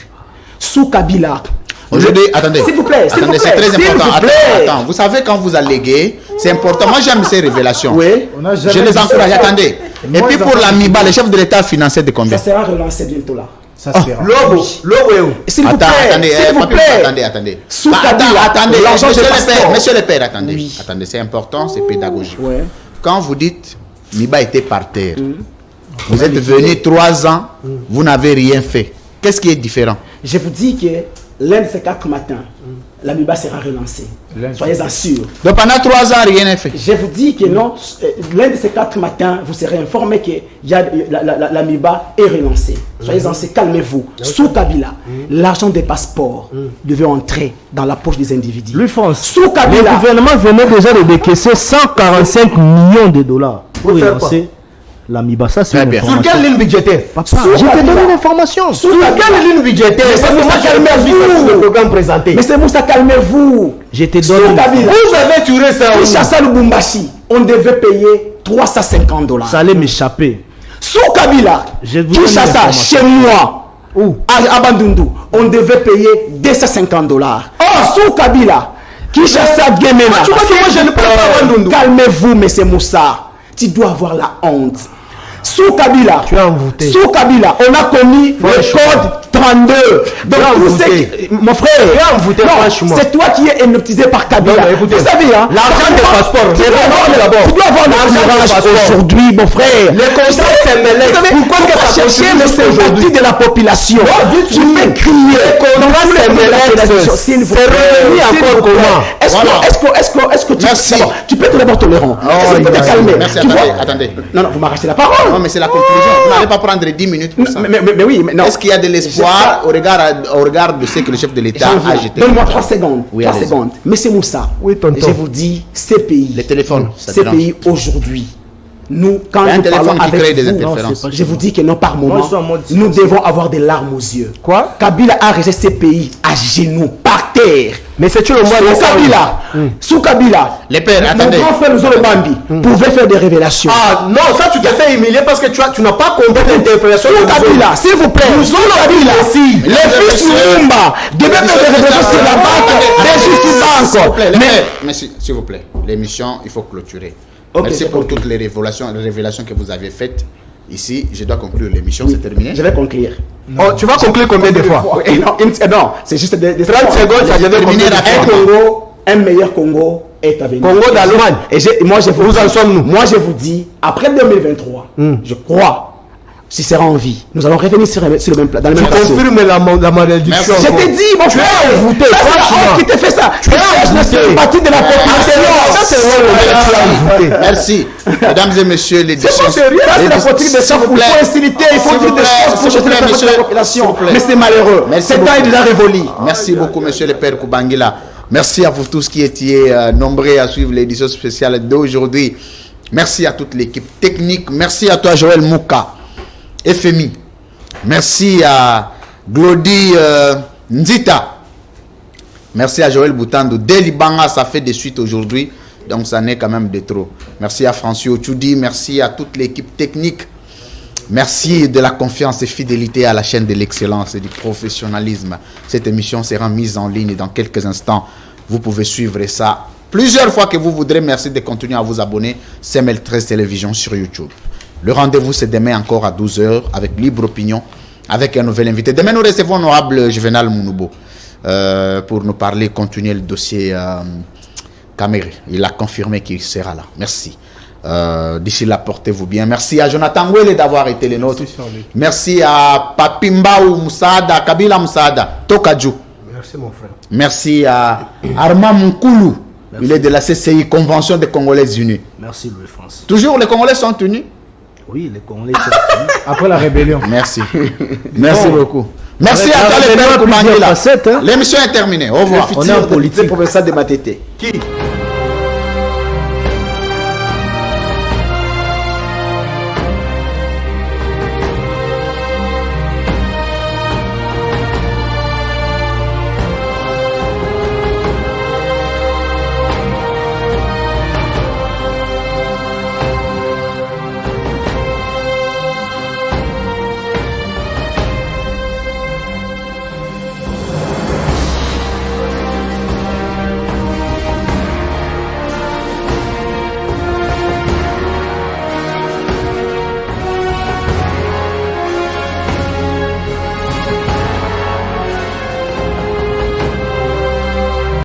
Sous Kabila. Aujourd'hui, attendez. S'il vous plaît, s'il vous Attendez, plaît, c'est très s'il important. vous plaît. Attends, vous savez, quand vous alléguez, c'est important. Moi, j'aime ces révélations. Oui. On n'a jamais Je les dit encourage. ça. Attendez. Et Moi, puis pour j'entends- l'AMIBA, le chef de l'État financé de combien? Ça sera relancé bientôt là. Ça sert. Lobo est où? S'il vous Attends, plaît, attendez, s'il vous papi, plaît. attendez. Sous Bah, Kabila, attendez, l'argent monsieur des le père, pasteurs. monsieur le père, attendez. Oui. Attendez, c'est important, c'est pédagogique. Ouais. Quand vous dites Miba était par terre, vous êtes venu 3 ans, vous n'avez rien fait. Qu'est-ce qui est différent? Je vous dis que l'un de ces 4 matins, l'Amiba sera relancé. Soyez-en sûrs. Donc pendant 3 ans, rien n'est fait. Je vous dis que non, l'un de ces 4 matins, vous serez informé que l'Amiba est relancé. Soyez-en sûrs, calmez-vous. Sous Kabila, l'argent des passeports devait entrer dans la poche des individus. Lui France, Sous le Kabila, gouvernement venait déjà de décaisser 145 millions de dollars pour Pour faire relancer l'Amiba. Ça, c'est Très une bien. Sur information. quelle ligne budgétaire? Papa, Sous je t'ai Kabila. donné l'information. Sur quelle ligne budgétaire? C'est pour ça que le programme présenté. mais c'est pour ça, calmez-vous. Je t'ai Sous donné Kabila, Vous avez tué ça. Kinshasa Lubumbashi, on devait payer $350. Ça allait m'échapper. Sous Kabila, Je vous donne Kinshasa, l'information. chez moi, à Bandundu, on devait payer $250. Sous Kabila, Kinshasa, Gemena. Tu vois que moi, je ne parle pas Bandundu. Calmez-vous, monsieur Moussa. Tu dois avoir la honte. Sous Kabila, Tu as envoûté. sous Kabila, on a commis le code 32. Donc, Tu as tout ce envoûté. qui- mon frère, Tu as envoûté, non, franchement. c'est toi qui es hypnotisé par Kabila. Non, mais écoutez, vous savez, hein, l'argent des passeports, tu dois avoir regardez d'abord. tu dois avoir L'argent des l'assurance passeports. aujourd'hui, mon frère. Les conseils s'MLS. Pourquoi Pourquoi ça chercher continue les sympathies aujourd'hui? de la population? du Tu tout. peux crier. contrats Dans tous les SMLS, médias de la télévision, s'il vous c'est plaît, réuni s'il encore vous plaît. comment? Est-ce que tu Merci. d'abord, tu peux être d'abord tolérant. Est-ce que tu peux te merci. calmer? Merci, Tu vois? attendez. Non, non, vous m'arrêtez la parole. Non, mais c'est la conclusion. Vous n'allez pas prendre 10 minutes pour ça. Mais oui, mais non. Est-ce qu'il y a de l'espoir au regard de ce que le chef de l'État J'en a viens. jeté? Donne-moi 3 secondes. Oui, 3 allez-y. secondes. Monsieur Moussa, Oui, tonton. je vous dis, ces pays, Les téléphones, ça ces dérange. pays aujourd'hui, nous, quand Il y a un nous téléphone parlons qui crée avec des vous, interférences. c'est pas je vous dis que non, par moment, ils sont en mode nous devons avoir des larmes aux yeux. Quoi? Kabila a resté ces pays à genoux, par terre. terre. Mais c'est le mois Sous Kabila, sous Kabila, Les pères, mon attendez. grand frère Zolo Bambi pouvait faire des révélations. Ah non, ça tu t'es fait humilier parce que tu n'as pas compris l'interprétation Sous de Kabila, s'il vous plaît, sous Kabila, les fils Lumumba devaient faire des révélations sur la banque, des S'il vous plaît, banques. mais s'il vous plaît, l'émission, il faut clôturer. Ok, Merci c'est pour ok. toutes les révélations que vous avez faites. Ici, je dois conclure l'émission, c'est terminé. Je vais conclure. Oh, tu vas conclure combien de fois? Non, c'est juste des 30 secondes, ça devait terminer conclure. la Un Congo, un meilleur Congo est à venir. Congo d'Allemagne. Et moi, je vous Où en sommes-nous? Moi, je vous dis, après 2023, je crois, si c'est en vie, nous allons revenir sur le même plat, dans le Tu même plateau. confirmes la malédiction. Merci. Je t'ai dit, mon frère, envoûté, ça, c'est la franchement. honte qui t'a fait ça. Tu envoûté. es partie de la population. Ça, c'est vrai. Merci. Mesdames et messieurs, l'édition. C'est pas sérieux, ça, c'est la politique de chef. Il faut inciter, il faut dire des choses pour jeter la monsieur, population. s'il vous plaît. Mais c'est malheureux. Merci Cet temps est beaucoup. déjà révolu. Merci beaucoup, monsieur le père Koubangila. Merci à vous tous qui étiez nombreux à suivre l'édition spéciale d'aujourd'hui. Merci à toute l'équipe technique. Merci à toi, Joël Mouka, FMI. Merci à Glody Nzita. Merci à Joël Boutando. Delibanga, ça fait des suites aujourd'hui. Donc, ça n'est quand même de trop. Merci à Francis Ochudi. Merci à toute l'équipe technique. Merci de la confiance et fidélité à la chaîne de l'excellence et du professionnalisme. Cette émission sera mise en ligne dans quelques instants. Vous pouvez suivre ça plusieurs fois que vous voudrez. Merci de continuer à vous abonner. CML13 Télévision sur YouTube. Le rendez-vous, c'est demain encore à 12h avec Libre Opinion, avec un nouvel invité. Demain, nous recevons l'honorable Juvenal Mounoubo pour nous parler, continuer le dossier Caméré. Il a confirmé qu'il sera là. Merci. D'ici là, portez-vous bien. Merci à Jonathan Wele d'avoir été les nôtres. Merci à Papimbaou Moussada, Kabila Moussada, Tokadjou. Merci mon frère. Merci à Armand Moukoulou. Il est de la CCI, Convention des Congolais Unis. Merci Louis France. Toujours les Congolais sont unis. Oui, les Congolais sont Après la rébellion. Merci. Merci beaucoup. Merci Avec à la toi les rébellion pères à plusieurs Koubangila. facettes, hein. L'émission est terminée. Au revoir. On est en politique. Professeur de Matete. Qui?